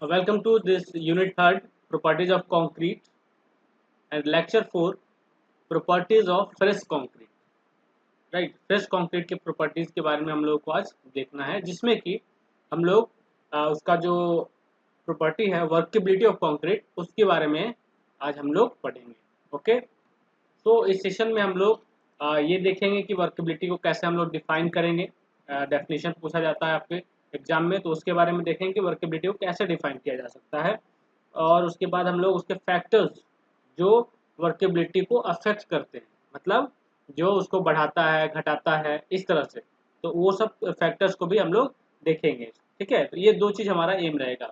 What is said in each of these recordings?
Welcome to this unit third, properties of concrete, and lecture 4, properties of fresh concrete. Right, fresh concrete के properties के बारे में हम लोग को आज देखना है, जिसमें कि हम लोग उसका जो प्रॉपर्टी है वर्केबिलिटी ऑफ कंक्रीट, उसके बारे में आज हम लोग पढ़ेंगे. ओके, तो इस सेशन में हम लोग ये देखेंगे कि वर्केबिलिटी को कैसे हम लोग डिफाइन करेंगे. डेफिनेशन पूछा जाता है आपके एग्जाम में, तो उसके बारे में देखेंगे कि वर्केबिलिटी को कैसे डिफाइन किया जा सकता है. और उसके बाद हम लोग उसके फैक्टर्स जो वर्केबिलिटी को अफेक्ट करते हैं, मतलब जो उसको बढ़ाता है घटाता है इस तरह से, तो वो सब फैक्टर्स को भी हम लोग देखेंगे. ठीक है, तो ये दो चीज़ हमारा एम रहेगा.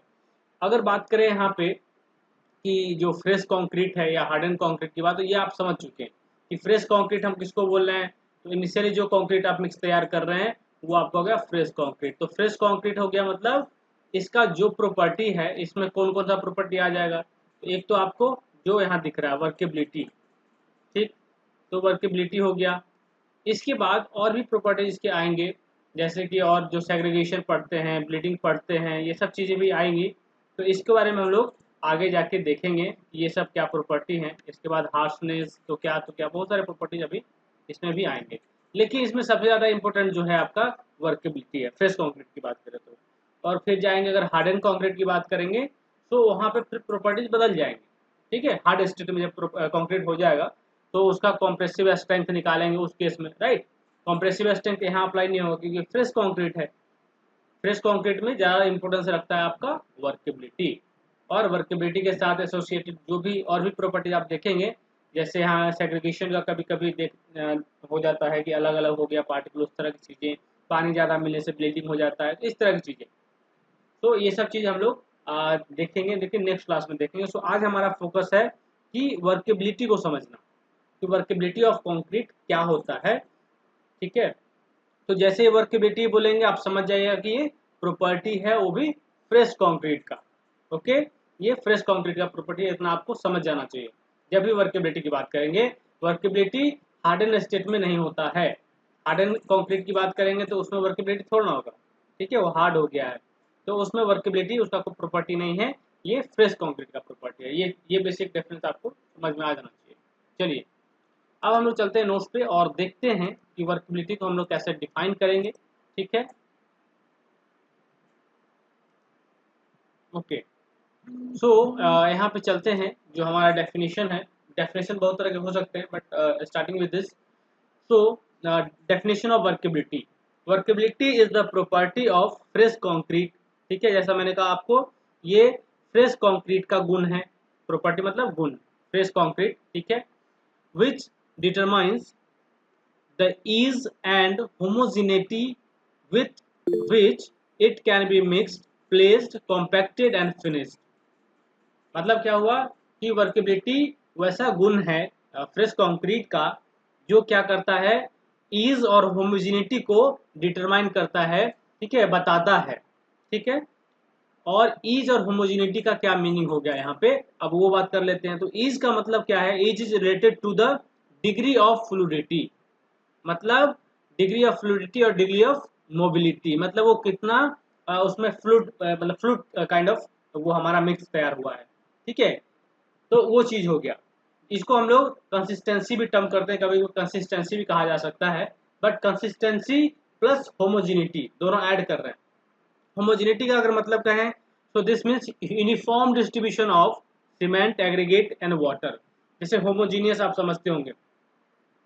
अगर बात करें यहाँ पे कि जो फ्रेश कंक्रीट है या हार्डन कंक्रीट की बात, तो ये आप समझ चुके हैं कि फ्रेश कंक्रीट हम किसको बोल रहे हैं. तो इनिशियली जो कंक्रीट आप मिक्स तैयार कर रहे हैं वो आपका हो गया फ्रेश कंक्रीट. तो फ्रेश कंक्रीट हो गया, मतलब इसका जो प्रॉपर्टी है, इसमें कौन कौन सा प्रॉपर्टी आ जाएगा. तो एक तो आपको जो यहाँ दिख रहा है वर्केबिलिटी, ठीक, तो वर्केबिलिटी हो गया. इसके बाद और भी प्रॉपर्टीज इसके आएंगे, जैसे कि और जो सेग्रीगेशन पढ़ते हैं, ब्लीडिंग पढ़ते हैं, ये सब चीज़ें भी आएंगी. तो इसके बारे में हम लोग आगे जाके देखेंगे ये सब क्या प्रॉपर्टी हैं. इसके बाद हार्शनेस तो क्या बहुत सारे प्रॉपर्टीज अभी इसमें भी आएंगे. लेकिन इसमें सबसे ज़्यादा इंपॉर्टेंट जो है आपका वर्केबिलिटी है, फ्रेश कॉन्क्रीट की बात करें तो. और फिर जाएंगे, अगर हार्डन कॉन्क्रीट की बात करेंगे तो वहाँ पे फिर प्रॉपर्टीज बदल जाएंगे. ठीक है, हार्ड स्टेट में जब कॉन्क्रीट हो जाएगा तो उसका कॉम्प्रेसिव स्ट्रेंथ निकालेंगे उस केस में. राइट, कॉम्प्रेसिव स्ट्रेंथ यहाँ अप्लाई नहीं होगा क्योंकि फ्रेश कॉन्क्रीट है. फ्रेश कॉन्क्रीट में ज़्यादा इंपॉर्टेंस रखता है आपका वर्केबिलिटी. और वर्केबिलिटी के साथ एसोसिएटेड जो भी और भी प्रॉपर्टीज आप देखेंगे, जैसे यहाँ सेग्रीगेशन का कभी कभी हो जाता है कि अलग अलग हो गया पार्टिकल, उस तरह की चीज़ें, पानी ज़्यादा मिलने से ब्लीडिंग हो जाता है, इस तरह की चीज़ें. तो ये सब चीज़ हम लोग देखेंगे, लेकिन नेक्स्ट क्लास में देखेंगे. सो आज हमारा फोकस है कि वर्केबिलिटी को समझना, कि वर्केबिलिटी ऑफ कंक्रीट क्या होता है. ठीक है, तो जैसे वर्केबिलिटी बोलेंगे आप समझ जाइएगा कि ये प्रॉपर्टी है वो भी फ्रेश कंक्रीट का. ओके, ये फ्रेश कंक्रीट का प्रॉपर्टी, इतना आपको समझ जाना चाहिए. जब भी वर्केबिलिटी की बात करेंगे, वर्केबिलिटी हार्डन स्टेट में नहीं होता है. हार्डन कंक्रीट की बात करेंगे तो उसमें वर्केबिलिटी थोड़ा ना होगा. ठीक है, वो हार्ड हो गया है तो उसमें वर्केबिलिटी उसका कोई प्रॉपर्टी नहीं है. ये फ्रेश कंक्रीट का प्रॉपर्टी है. ये बेसिक डिफरेंस आपको समझ में आ जाना चाहिए. चलिए, अब हम लोग चलते हैं नोट्स पे और देखते हैं कि वर्केबिलिटी को हम लोग कैसे डिफाइन करेंगे. ठीक है, ओके. सो यहाँ पे चलते हैं, जो हमारा डेफिनेशन है. डेफिनेशन बहुत तरह के हो सकते हैं, but starting with this. So definition of workability. Workability is the property of fresh concrete. ठीक है, जैसा मैंने कहा आपको, ये फ्रेश कंक्रीट का गुण है. प्रॉपर्टी मतलब गुण, फ्रेश कंक्रीट. ठीक है, विच determines the ease and homogeneity with which it can be mixed, placed, compacted and finished. मतलब क्या हुआ कि वर्केबिलिटी वैसा गुण है फ्रेश कंक्रीट का, जो क्या करता है, ईज और होमोजेनिटी को डिटरमाइन करता है. ठीक है, बताता है. ठीक है, और ईज और होमोजेनिटी का क्या मीनिंग हो गया यहाँ पे, अब वो बात कर लेते हैं. तो ईज का मतलब क्या है, ease is related to the degree of fluidity, मतलब डिग्री ऑफ फ्लूइडिटी और डिग्री ऑफ मोबिलिटी, मतलब वो कितना उसमें फ्लूइड, मतलब फ्लूइड काइंड ऑफ वो हमारा मिक्स तैयार हुआ है. ठीक है, तो वो चीज हो गया. इसको हम लोग कंसिस्टेंसी भी टर्म करते हैं, कभी कंसिस्टेंसी भी कहा जा सकता है. बट कंसिस्टेंसी प्लस होमोजिनिटी दोनों ऐड कर रहे हैं. होमोजिनिटी का अगर मतलब कहें तो this means uniform distribution of cement, aggregate and water. जैसे होमोजीनियस आप समझते होंगे,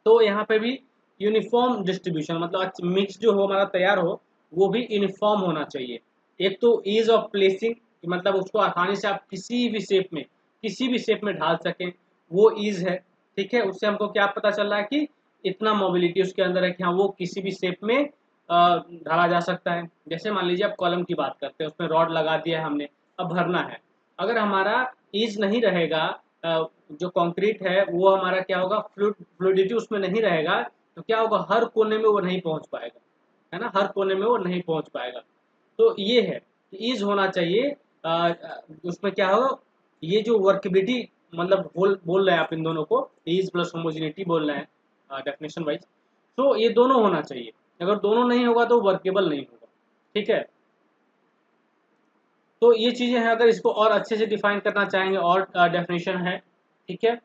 तो यहाँ पे भी यूनिफॉर्म डिस्ट्रीब्यूशन, मतलब मिक्स जो हो हमारा तैयार हो वो भी यूनिफॉर्म होना चाहिए. एक तो ईज ऑफ प्लेसिंग, मतलब उसको आसानी से आप किसी भी शेप में ढाल सकें, वो ईज है. ठीक है, उससे हमको क्या पता चल रहा है कि इतना मोबिलिटी उसके अंदर है कि हाँ वो किसी भी शेप में ढाला जा सकता है. जैसे मान लीजिए आप कॉलम की बात करते हैं, उसमें रॉड लगा दिया है हमने, अब भरना है. अगर हमारा ईज नहीं रहेगा, जो कंक्रीट है वो हमारा क्या होगा, फ्लूइडिटी उसमें नहीं रहेगा, तो क्या होगा, हर कोने में वो नहीं पहुंच पाएगा, है ना, हर कोने में वो नहीं पहुंच पाएगा. तो ये है, ईज होना चाहिए. उसमें क्या होगा, ये जो वर्केबिलिटी, मतलब बोल रहे हैं आप इन दोनों को, ईज प्लस होमोजिनिटी बोल रहे हैं डेफिनेशन वाइज. तो ये दोनों होना चाहिए. अगर दोनों नहीं होगा तो वर्केबल नहीं होगा. ठीक है, तो ये चीज़ें हैं, अगर इसको और अच्छे से डिफाइन करना चाहेंगे और डेफिनेशन है, ठीक है।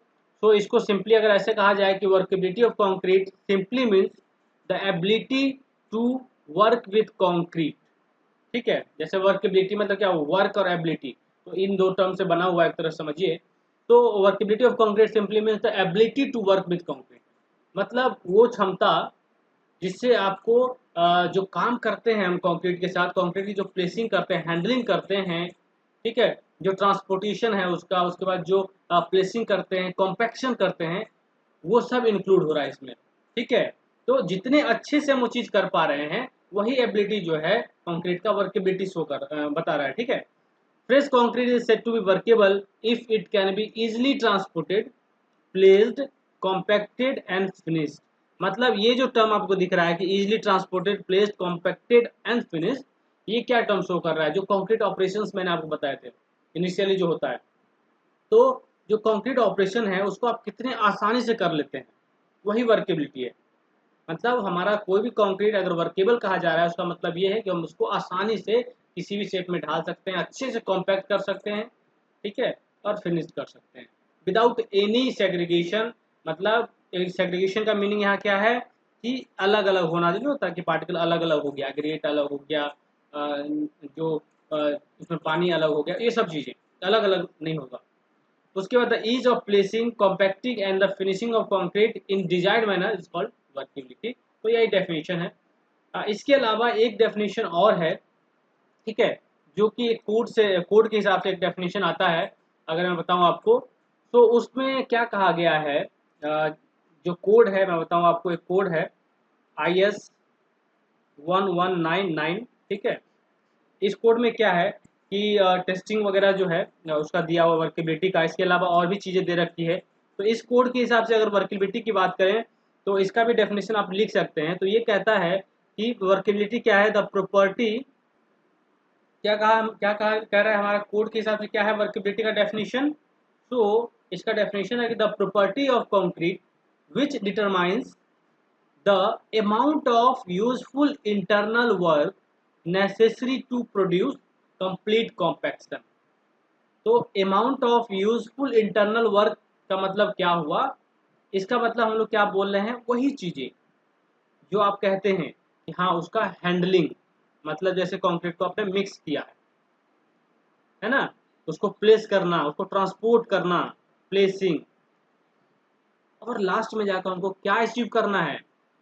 तो इसको सिंपली अगर ऐसे कहा जाए कि workability of concrete simply means the ability to work with concrete, ठीक है। जैसे वर्केबिलिटी मतलब क्या, वर्क और एबिलिटी, तो इन दो टर्म से बना हुआ एक तरह समझिए। तो workability of concrete simply means the ability to work with concrete, मतलब वो क्षमता जिससे आपको जो काम करते हैं हम कंक्रीट के साथ, कंक्रीट की जो प्लेसिंग करते हैं, हैंडलिंग करते हैं, ठीक है, जो ट्रांसपोर्टेशन है उसका, उसके बाद जो प्लेसिंग करते हैं, कॉम्पैक्शन करते हैं, वो सब इंक्लूड हो रहा है इसमें, ठीक है। तो जितने अच्छे से हम वो चीज़ कर पा रहे हैं, वही एबिलिटी जो है कंक्रीट का वर्केबिलिटी शो कर बता रहा है, ठीक है। Fresh concrete is said to be workable if it can be easily transported, placed, compacted and finished. मतलब ये जो टर्म आपको दिख रहा है कि easily transported, placed, compacted and finished, ये क्या टर्म शो कर रहा है? जो कंक्रीट ऑपरेशंस मैंने आपको बताए थे इनिशियली जो होता है, तो जो कंक्रीट ऑपरेशन है उसको आप कितने आसानी से कर लेते हैं, वही वर्केबिलिटी है। मतलब हमारा कोई भी कंक्रीट अगर वर्केबल कहा जा रहा है, उसका मतलब ये है कि हम उसको आसानी से किसी भी शेप में ढाल सकते हैं, अच्छे से कॉम्पैक्ट कर सकते हैं, ठीक है, और फिनिश कर सकते हैं विदाउट एनी सेग्रीगेशन। मतलब सेग्रीगेशन का मीनिंग यहाँ क्या है कि अलग अलग होना, जो होता है कि पार्टिकल अलग अलग हो गया, ग्रेट अलग हो गया, जो उसमें पानी अलग हो गया, ये सब चीज़ें अलग अलग नहीं होगा। उसके बाद the ease of placing, compacting and the finishing of concrete in desired manner is called workability. तो यही डेफिनेशन है। इसके अलावा एक डेफिनेशन और है, ठीक है, जो कि एक कोड के हिसाब से एक डेफिनेशन आता है, अगर मैं बताऊं आपको, तो उसमें क्या कहा गया है। जो कोड है मैं बताऊं आपको, एक कोड है IS 1199, ठीक है। इस कोड में क्या है कि टेस्टिंग वगैरह जो है उसका दिया हुआ वर्केबिलिटी का, इसके अलावा और भी चीज़ें दे रखी है। तो इस कोड के हिसाब से अगर वर्केबिलिटी की बात करें, तो इसका भी डेफिनेशन आप लिख सकते हैं। तो ये कहता है कि वर्केबिलिटी क्या है, द प्रॉपर्टी, क्या कहा कह रहा है हमारा कोड के हिसाब से, क्या है वर्केबिलिटी का डेफिनेशन। तो इसका डेफिनेशन है कि the property of concrete which determines the amount of useful internal work necessary to produce complete compaction. तो amount of useful internal work का मतलब क्या हुआ, इसका मतलब हम लोग क्या बोल रहे हैं, वही चीजें जो आप कहते हैं कि हाँ उसका हैंडलिंग, मतलब जैसे कंक्रीट को आपने मिक्स किया है ना, उसको प्लेस करना, उसको ट्रांसपोर्ट करना, प्लेसिंग, और लास्ट में जाकर हमको क्या अचीव करना है,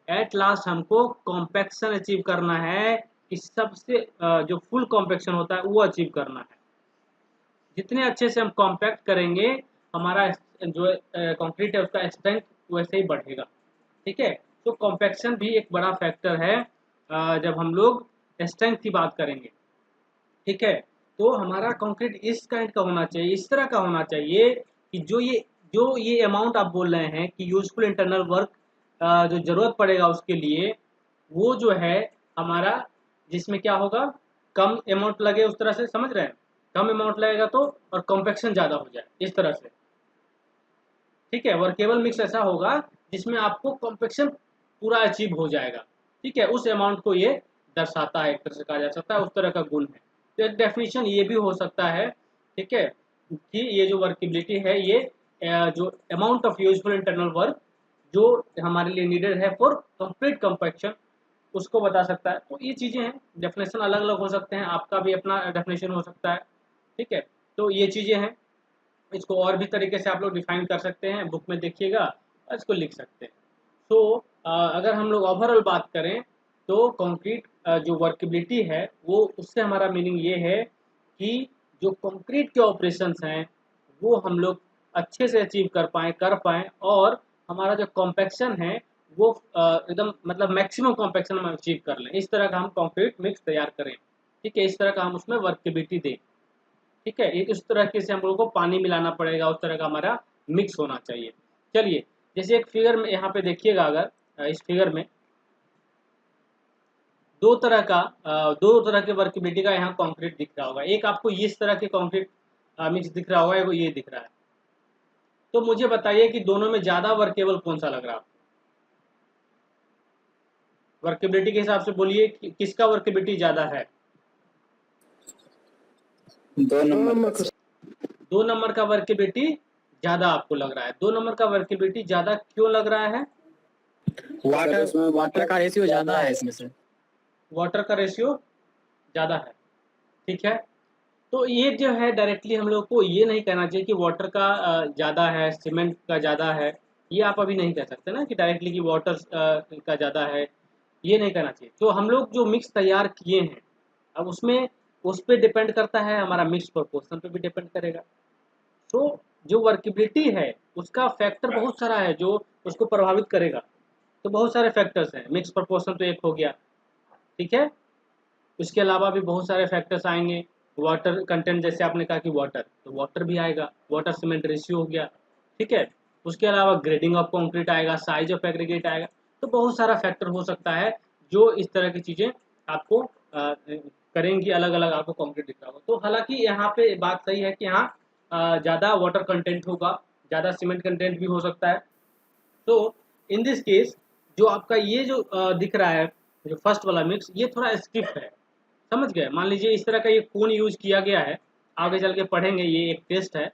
एट लास्ट हमको कॉम्पैक्शन अचीव करना है, कि सबसे जो फुल कॉम्पैक्शन होता है वो अचीव करना है। जितने अच्छे से हम कॉम्पैक्ट करेंगे, हमारा जो कंक्रीट है उसका स्ट्रेंथ वैसे ही बढ़ेगा, ठीक है। तो कॉम्पैक्शन भी एक बड़ा फैक्टर है जब हम लोग स्ट्रेंथ की बात करेंगे, ठीक है। तो हमारा कंक्रीट इस काइंड का होना चाहिए, इस तरह का होना चाहिए कि जो ये अमाउंट आप बोल रहे हैं कि यूजफुल इंटरनल वर्क जो जरूरत पड़ेगा उसके लिए, वो जो है हमारा, जिसमें क्या होगा, कम अमाउंट लगे, उस तरह से समझ रहे हैं, कम अमाउंट लगेगा तो, और कॉम्पैक्शन ज़्यादा हो जाए इस तरह से, ठीक है। वर्केबल मिक्स ऐसा होगा जिसमें आपको कॉम्पैक्शन पूरा अचीव हो जाएगा, ठीक है। उस अमाउंट को ये दर्शाता है, एक तरह से कहा जा सकता है, उस तरह का गुण है। तो एक डेफिनेशन ये भी हो सकता है, ठीक है, कि ये जो वर्केबिलिटी है, ये जो amount of useful internal work जो हमारे लिए नीडेड है फॉर कंप्लीट कॉम्पैक्शन, उसको बता सकता है। तो ये चीज़ें हैं, डेफिनेशन अलग अलग हो सकते हैं, आपका भी अपना डेफिनेशन हो सकता है, ठीक है। तो ये चीज़ें हैं, इसको और भी तरीके से आप लोग डिफाइन कर सकते हैं, बुक में देखिएगा और इसको लिख सकते हैं। तो अगर हम लोग ओवरऑल बात करें, तो कंक्रीट जो वर्केबिलिटी है, वो उससे हमारा मीनिंग ये है कि जो कंक्रीट के ऑपरेशंस हैं वो हम लोग अच्छे से अचीव कर पाएँ, और हमारा जो कॉम्पैक्शन है वो एकदम मतलब मैक्सिमम कॉम्पैक्शन हम अचीव कर लें, इस तरह का हम कंक्रीट मिक्स तैयार करें, ठीक है। इस तरह का हम उसमें वर्केबिलिटी दें, ठीक है। एक इस तरह से हम लोगों को पानी मिलाना पड़ेगा, उस तरह का हमारा मिक्स होना चाहिए। चलिए, जैसे एक फिगर में यहाँ पे देखिएगा, अगर इस फिगर में दो तरह के वर्केबिलिटी का यहाँ कंक्रीट दिख रहा होगा। एक आपको इस तरह के कंक्रीट मिक्स दिख रहा होगा, एक ये दिख रहा है। तो मुझे बताइए कि दोनों में ज़्यादा वर्केबल कौन सा लग रहा है आपको? वर्केबिलिटी के हिसाब से बोलिए कि किसका वर्केबिलिटी ज़्यादा है? 2 नंबर का। 2 नंबर का वर्केबिलिटी ज़्यादा आपको लग रहा है। 2 नंबर का वर्केबिलिटी ज़्यादा क्यों लग रहा है? वाटर का रेशियो ज़्यादा है इसमें से। वाटर का रेशियो ज़्यादा है, ठीक है। तो ये जो है डायरेक्टली हम लोग को ये नहीं कहना चाहिए कि वाटर का ज़्यादा है, सीमेंट का ज़्यादा है। ये आप अभी नहीं कह सकते ना कि डायरेक्टली कि वाटर का ज़्यादा है, ये नहीं कहना चाहिए। तो हम लोग जो मिक्स तैयार किए हैं, अब उसमें उस पे डिपेंड करता है, हमारा मिक्स प्रोपोर्शन पे भी डिपेंड करेगा। तो जो वर्केबिलिटी है उसका फैक्टर बहुत सारा है जो उसको प्रभावित करेगा। तो बहुत सारे फैक्टर्स हैं, मिक्स प्रोपोर्शन तो एक हो गया, ठीक है। उसके अलावा भी बहुत सारे फैक्टर्स आएंगे। वाटर कंटेंट, जैसे आपने कहा कि वाटर, तो वाटर भी आएगा, वाटर सीमेंट रेशियो हो गया, ठीक है। उसके अलावा ग्रेडिंग ऑफ कंक्रीट आएगा, साइज ऑफ एग्रीगेट आएगा। तो बहुत सारा फैक्टर हो सकता है जो इस तरह की चीज़ें आपको करेंगी, अलग अलग आपको कंक्रीट दिख रहा होगा। तो हालांकि यहाँ पे बात सही है कि यहाँ ज़्यादा वाटर कंटेंट होगा, ज़्यादा सीमेंट कंटेंट भी हो सकता है। तो इन दिस केस जो आपका ये जो दिख रहा है, जो फर्स्ट वाला मिक्स, ये थोड़ा स्किप है, समझ गए। मान लीजिए इस तरह का ये कोन यूज किया गया है, आगे चल के पढ़ेंगे, ये एक टेस्ट है,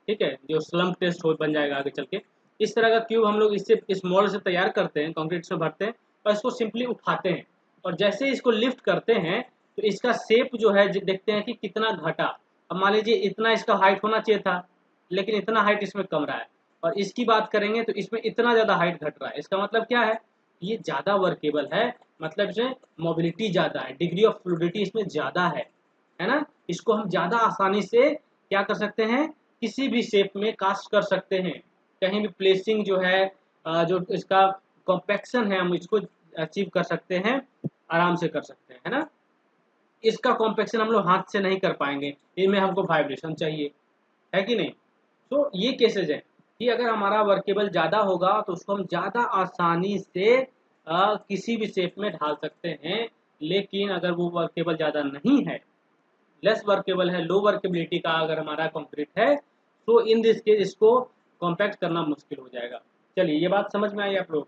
ठीक है, जो स्लम्प टेस्ट हो बन जाएगा आगे चल के। इस तरह का क्यूब हम लोग इससे इस मॉडल से तैयार करते हैं, कंक्रीट से भरते हैं और इसको सिंपली उठाते हैं, और जैसे ही इसको लिफ्ट करते हैं तो इसका शेप जो है देखते हैं कि कितना घटा। अब मान लीजिए इतना इसका हाइट होना चाहिए था, लेकिन इतना हाइट इसमें कम रहा है, और इसकी बात करेंगे तो इसमें इतना ज़्यादा हाइट घट रहा है। इसका मतलब क्या है? ये ज़्यादा वर्केबल है, मतलब इसमें मोबिलिटी ज़्यादा है, डिग्री ऑफ फ्लूइडिटी इसमें ज़्यादा है ना। इसको हम ज़्यादा आसानी से क्या कर सकते हैं, किसी भी शेप में कास्ट कर सकते हैं। कहीं भी प्लेसिंग जो है, जो इसका कॉम्पैक्शन है, हम इसको अचीव कर सकते हैं, आराम से कर सकते हैं, है ना। इसका कॉम्पैक्शन हम लोग हाथ से नहीं कर पाएंगे, इनमें हमको वाइब्रेशन चाहिए, है कि नहीं। तो ये केसेज है कि अगर हमारा वर्केबल ज़्यादा होगा तो उसको हम ज़्यादा आसानी से किसी भी शेप में ढाल सकते हैं। लेकिन अगर वो वर्केबल ज़्यादा नहीं है, लेस वर्केबल है, लो वर्केबिलिटी का अगर हमारा कंक्रीट है, तो इन दिस केस इसको कॉम्पैक्ट करना मुश्किल हो जाएगा। चलिए, ये बात समझ में आई आप लोग?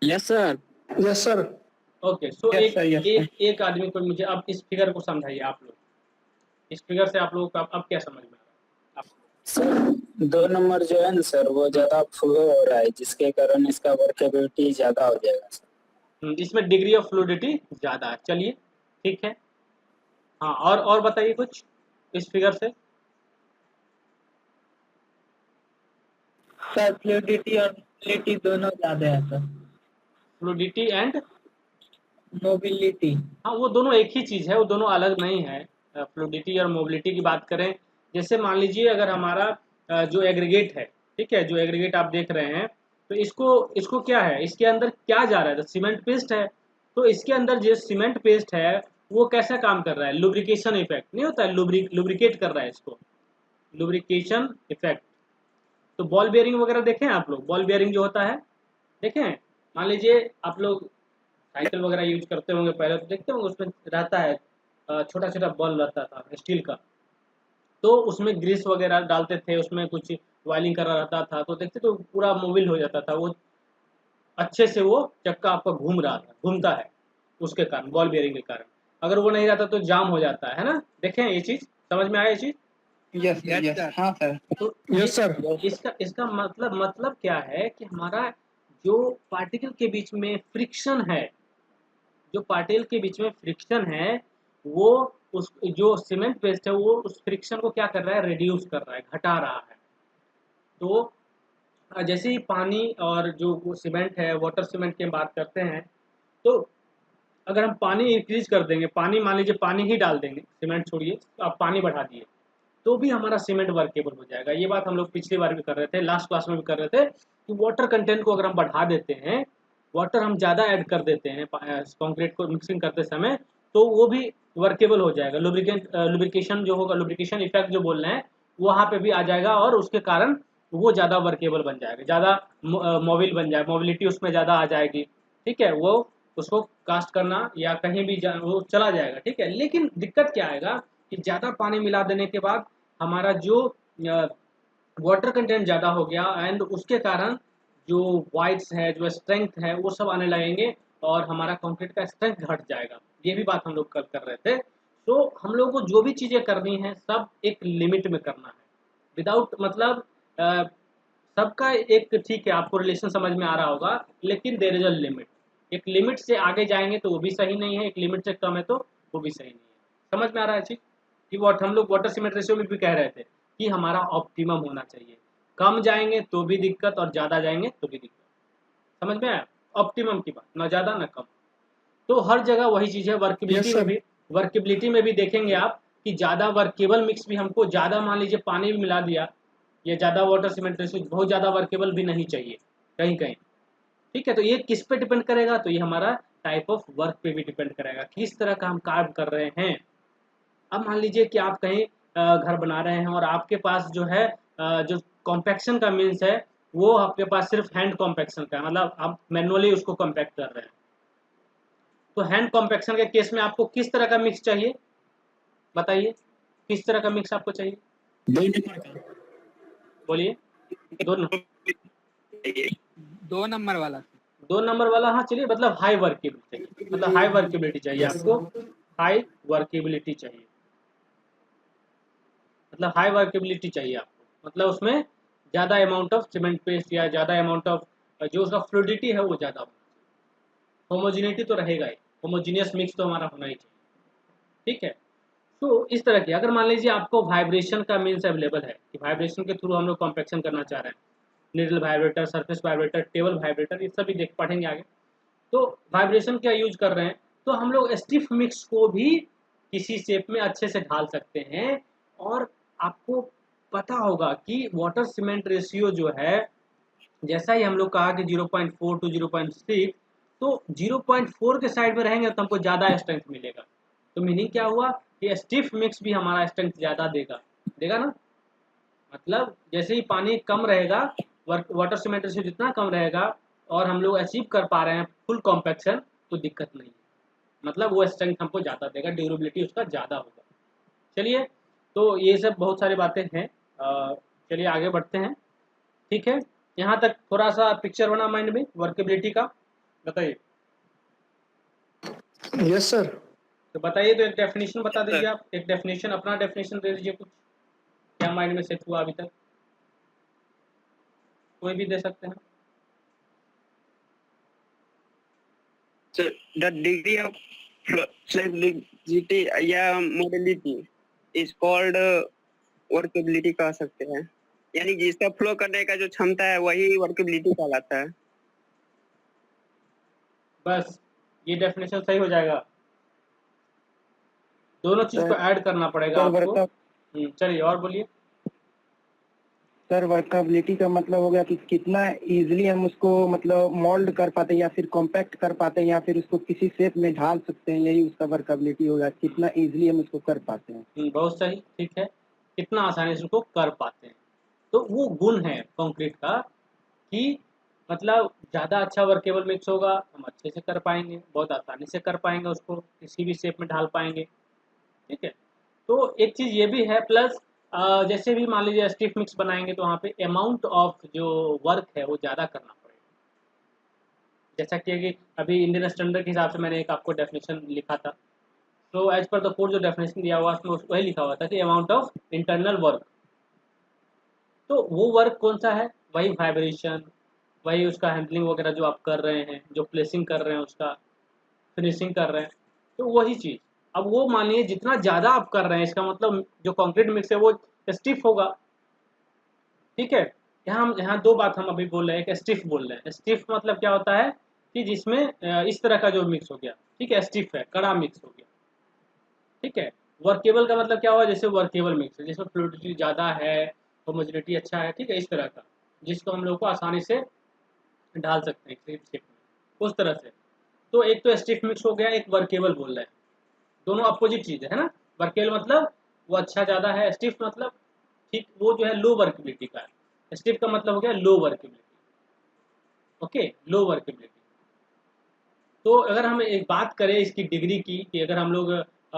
Yes sir. Yes sir. Okay, so एक आदमी को मुझे अब इस फिगर को समझाइए आप लोग। इस फिगर से आप लोगों को अब क्या समझ में आ रहा है? सर 2 नंबर जो है ना सर, वो ज़्यादा फ्लो हो रहा है, जिसके कारण इसका वर्केबिलिटी ज़्यादा हो जाएगा सर। इसमें डिग्री ऑफ फ्लूइडिटी ज़्यादा है। चलिए, ठीक है। हाँ, और बताइए कुछ इस फिगर से। सर फ्लूइडिटी और मोबिलिटी दोनों ज्यादा है सर। Fluidity and mobility. हाँ, वो दोनों एक ही चीज़ है, वो दोनों अलग नहीं है। फ्लूइडिटी और मोबिलिटी की बात करें, जैसे मान लीजिए अगर हमारा जो एग्रीगेट है, ठीक है, जो एग्रीगेट आप देख रहे हैं, तो इसको इसको क्या है, इसके अंदर क्या जा रहा है, तो सीमेंट पेस्ट है। तो इसके अंदर जो सीमेंट पेस्ट है वो कैसा काम कर रहा है, लुब्रिकेशन इफेक्ट नहीं होता है, लुब्रिकेट कर रहा है इसको, लुब्रिकेशन इफेक्ट। तो बॉल बेयरिंग वगैरह देखें आप लोग, बॉल बेयरिंग जो होता है देखें। मान लीजिए आप लोग साइकिल वगैरह यूज करते होंगे, पहले तो देखते होंगे उसमें रहता है छोटा छोटा बॉल रहता था स्टील का। तो उसमें ग्रीस वगैरह डालते थे, उसमें कुछ वायलिंग करा रहता था, तो देखते तो पूरा मोबिल हो जाता था वो, अच्छे से वो चक्का आपका घूम रहा था, घूमता है उसके कारण, बॉल बेयरिंग के कारण। अगर वो नहीं रहता तो जाम हो जाता है ना। देखें ये चीज़, समझ में आया ये चीज़? यस यस हाँ सर। तो यस सर। इसका मतलब क्या है कि हमारा जो पार्टिकल के बीच में फ्रिक्शन है, जो पार्टिकल के बीच में फ्रिक्शन है, वो उस जो सीमेंट पेस्ट है वो उस फ्रिक्शन को क्या कर रहा है, रिड्यूस कर रहा है, घटा रहा है। तो जैसे ही पानी और जो वो सीमेंट है, वाटर सीमेंट की हम बात करते हैं, तो अगर हम पानी इंक्रीज कर देंगे, पानी मान लीजिए पानी ही डाल देंगे, सीमेंट छोड़िए, तो आप पानी बढ़ा दिए, तो भी हमारा सीमेंट वर्केबल हो जाएगा। ये बात हम लोग पिछली बार भी कर रहे थे, लास्ट क्लास में भी कर रहे थे, कि वाटर कंटेंट को अगर हम बढ़ा देते हैं, वाटर हम ज़्यादा ऐड कर देते हैं कंक्रीट को मिक्सिंग करते समय, तो वो भी वर्केबल हो जाएगा। लुब्रिकेशन जो होगा, लुब्रिकेशन इफेक्ट जो बोल रहे हैं, वहाँ पे भी आ जाएगा, और उसके कारण वो ज़्यादा वर्केबल बन जाएगा, ज़्यादा मोबिल बन जाए, मोबिलिटी उसमें ज़्यादा आ जाएगी, ठीक है। वो उसको कास्ट करना या कहीं भी वो चला जाएगा, ठीक है। लेकिन दिक्कत क्या आएगा कि ज़्यादा पानी मिला देने के बाद हमारा जो वाटर कंटेंट ज़्यादा हो गया, एंड उसके कारण जो वाइड्स है, जो स्ट्रेंथ है, वो सब आने लगेंगे, और हमारा कंक्रीट का स्ट्रेंथ घट जाएगा। ये भी बात हम लोग कल कर रहे थे। तो हम लोगों को जो भी चीज़ें करनी है सब एक लिमिट में करना है, विदाउट मतलब सबका एक ठीक है, आपको रिलेशन समझ में आ रहा होगा, लेकिन देयर इज अ लिमिट। एक लिमिट से आगे जाएंगे तो वो भी सही नहीं है, एक लिमिट से कम है तो वो भी सही नहीं है। समझ में आ रहा है चीज कि वॉट हम लोग वाटर सीमेंट रेशियो में भी कह रहे थे कि हमारा ऑप्टिमम होना चाहिए, कम जाएंगे तो भी दिक्कत और ज़्यादा जाएंगे तो भी दिक्कत। समझ में आया? ऑप्टिमम की बात, ना ज़्यादा ना कम। तो हर जगह वही चीज़ है। वर्केबिलिटी में भी, वर्केबिलिटी में भी देखेंगे आप कि ज़्यादा वर्केबल मिक्स भी हमको, ज़्यादा मान लीजिए पानी भी मिला दिया या ज़्यादा वाटर सीमेंट रेशियो, बहुत ज़्यादा वर्केबल भी नहीं चाहिए कहीं कहीं। ठीक है, तो ये किस पे डिपेंड करेगा? तो ये हमारा टाइप ऑफ वर्क पे भी डिपेंड करेगा, किस तरह का हम काम कर रहे हैं। अब मान लीजिए कि आप कहीं घर बना रहे हैं और आपके पास जो है जो कॉम्पैक्शन का मीन्स है वो आपके पास सिर्फ हैंड कॉम्पैक्शन का है, मतलब आप मैनुअली उसको कॉम्पैक्ट कर रहे हैं। तो हैंड कॉम्पैक्शन के केस में आपको किस तरह का मिक्स चाहिए, बताइए किस तरह का मिक्स आपको चाहिए? 2 नंबर का। बोलिए। दोनों 2 नंबर वाला। 2 नंबर वाला, हाँ चलिए, मतलब हाई वर्केबिलिटी चाहिए, मतलब हाई वर्केबिलिटी चाहिए आपको, हाई वर्केबिलिटी चाहिए, मतलब हाई वर्केबिलिटी चाहिए आपको, मतलब उसमें ज़्यादा अमाउंट ऑफ सीमेंट पेस्ट या ज़्यादा अमाउंट ऑफ जो उसका फ्लूडिटी है वो ज़्यादा होना चाहिए। होमोजिनिटी तो रहेगा ही, होमोजीनियस मिक्स तो हमारा होना ही चाहिए। ठीक है, तो इस तरह की अगर मान लीजिए आपको वाइब्रेशन का मीन्स अवेलेबल है कि वाइब्रेशन के थ्रू हम लोग कॉम्पैक्शन करना चाह रहे हैं, needle vibrator, surface vibrator, table vibrator, ये सभी देख पढ़ेंगे आगे। तो वाइब्रेशन क्या यूज कर रहे हैं, तो हम लोग स्टिफ मिक्स को भी किसी शेप में अच्छे से ढाल सकते हैं। और आपको पता होगा कि वाटर सीमेंट रेशियो जो है, जैसा ही हम लोग कहा कि 0.4 टू 0.6, तो 0.4 के साइड में रहेंगे तो हमको ज़्यादा स्ट्रेंथ मिलेगा। तो मीनिंग क्या हुआ कि स्टिफ मिक्स भी हमारा स्ट्रेंथ ज़्यादा देगा, देगा ना। मतलब जैसे ही पानी कम रहेगा, वाटर सीमेंट रेशियो जितना कम रहेगा और हम लोग अचीव कर पा रहे हैं फुल कॉम्पैक्शन, तो दिक्कत नहीं है, मतलब वो स्ट्रेंथ हमको ज़्यादा देगा, ड्यूरेबिलिटी उसका ज़्यादा होगा। चलिए, तो ये सब बहुत सारी बातें हैं। चलिए आगे बढ़ते हैं। ठीक है, यहाँ तक थोड़ा सा पिक्चर बना माइंड में वर्केबिलिटी का, बताइए। Yes sir. तो बताइए, तो एक डेफिनेशन बता दीजिए आप, एक डेफिनेशन, अपना डेफिनेशन दे दीजिए कुछ, क्या माइंड में सेट हुआ अभी तक, कोई भी दे सकते हैं। So the degree of flexibility या mobility is called workability कह सकते हैं, यानी जिसका फ्लो करने का जो क्षमता है वही वर्केबिलिटी कहलाता है। बस ये डेफिनेशन सही हो जाएगा, दोनों चीज को ऐड करना पड़ेगा आपको। चलिए और बोलिए। सर वर्कबिलिटी का मतलब हो गया कि कितना इजीली हम उसको मतलब मोल्ड कर पाते हैं या फिर कॉम्पैक्ट कर पाते हैं या फिर उसको किसी शेप में ढाल सकते हैं, यही उसका वर्कबिलिटी होगा, कितना इजीली हम उसको कर पाते हैं। बहुत सही, ठीक है, कितना आसानी से उसको कर पाते हैं। तो वो गुण है कंक्रीट का कि मतलब ज़्यादा अच्छा वर्केबल मिक्स होगा, हम अच्छे से कर पाएंगे, बहुत आसानी से कर पाएंगे, उसको किसी भी शेप में ढाल पाएंगे। ठीक है, तो एक चीज़ ये भी है, प्लस जैसे भी मान लीजिए स्टिफ मिक्स बनाएंगे तो वहाँ पे अमाउंट ऑफ जो वर्क है वो ज़्यादा करना पड़ेगा। जैसा कि अभी इंडियन स्टैंडर्ड के हिसाब से मैंने एक आपको डेफिनेशन लिखा था, तो एज पर द कोड जो डेफिनेशन दिया हुआ उसमें वही लिखा हुआ था कि अमाउंट ऑफ इंटरनल वर्क। तो वो वर्क कौन सा है, वही वाइब्रेशन, वही उसका हैंडलिंग वगैरह जो आप कर रहे हैं, जो प्लेसिंग कर रहे हैं, उसका फिनिशिंग कर रहे हैं, तो वही चीज़। अब वो मानिए जितना ज़्यादा आप कर रहे हैं, इसका मतलब जो कंक्रीट मिक्स है वो स्टिफ होगा। ठीक है, यहाँ दो बात हम अभी बोल रहे हैं, कि स्टिफ बोल रहे हैं। स्टिफ मतलब क्या होता है कि जिसमें इस तरह का जो मिक्स हो गया, ठीक है, स्टिफ है, कड़ा मिक्स हो गया। ठीक है, वर्केबल का मतलब क्या हुआ, जैसे वर्केबल मिक्स है जिसमें फ्लूइडिटी ज़्यादा है, होमोजेनिटी अच्छा है, ठीक है, इस तरह का, जिसको हम लोग को आसानी से ढाल सकते हैं शेप में, उस तरह से। तो एक तो स्टिफ मिक्स हो गया, एक वर्केबल बोल रहे हैं, दोनों अपोजिट चीज़ है ना। वर्केबल मतलब वो अच्छा ज़्यादा है, स्टिफ मतलब ठीक वो जो है लो वर्केबिलिटी का है। स्टिफ का मतलब हो गया लो वर्केबिलिटी, ओके, लो वर्केबिलिटी। तो अगर हम एक बात करें इसकी डिग्री की, कि अगर हम लोग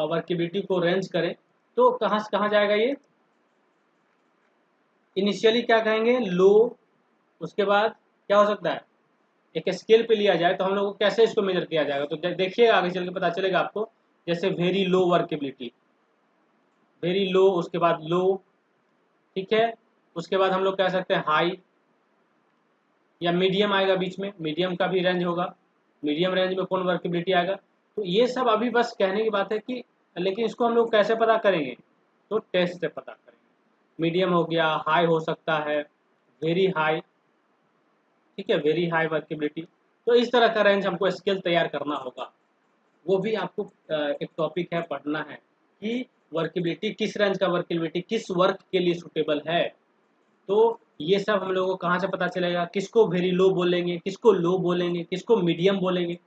वर्केबिलिटी को रेंज करें तो कहाँ से कहाँ जाएगा ये, इनिशियली क्या कहेंगे, लो, उसके बाद क्या हो सकता है, एक स्केल पे लिया जाए तो हम लोग को कैसे इसको मेजर किया जाएगा, तो देखिएगा आगे चल के पता चलेगा आपको जैसे very low workability, very low, उसके बाद लो, ठीक है। उसके बाद हम लोग कह सकते हैं हाई, या मीडियम आएगा बीच में, मीडियम का भी रेंज होगा, मीडियम रेंज में कौन वर्केबिलिटी आएगा। तो ये सब अभी बस कहने की बात है कि, लेकिन इसको हम लोग कैसे पता करेंगे, तो टेस्ट से पता करेंगे। मीडियम हो गया, हाई हो सकता है, वेरी हाई, ठीक है, वेरी हाई वर्केबिलिटी। तो इस तरह का रेंज हमको स्केल तैयार करना होगा, वो भी आपको एक टॉपिक है पढ़ना है कि वर्केबिलिटी किस रेंज का वर्केबिलिटी किस वर्क के लिए सूटेबल है। तो ये सब हम लोगों को कहाँ से पता चलेगा, किसको वेरी लो बोलेंगे, किसको लो बोलेंगे, किसको मीडियम बोलेंगे,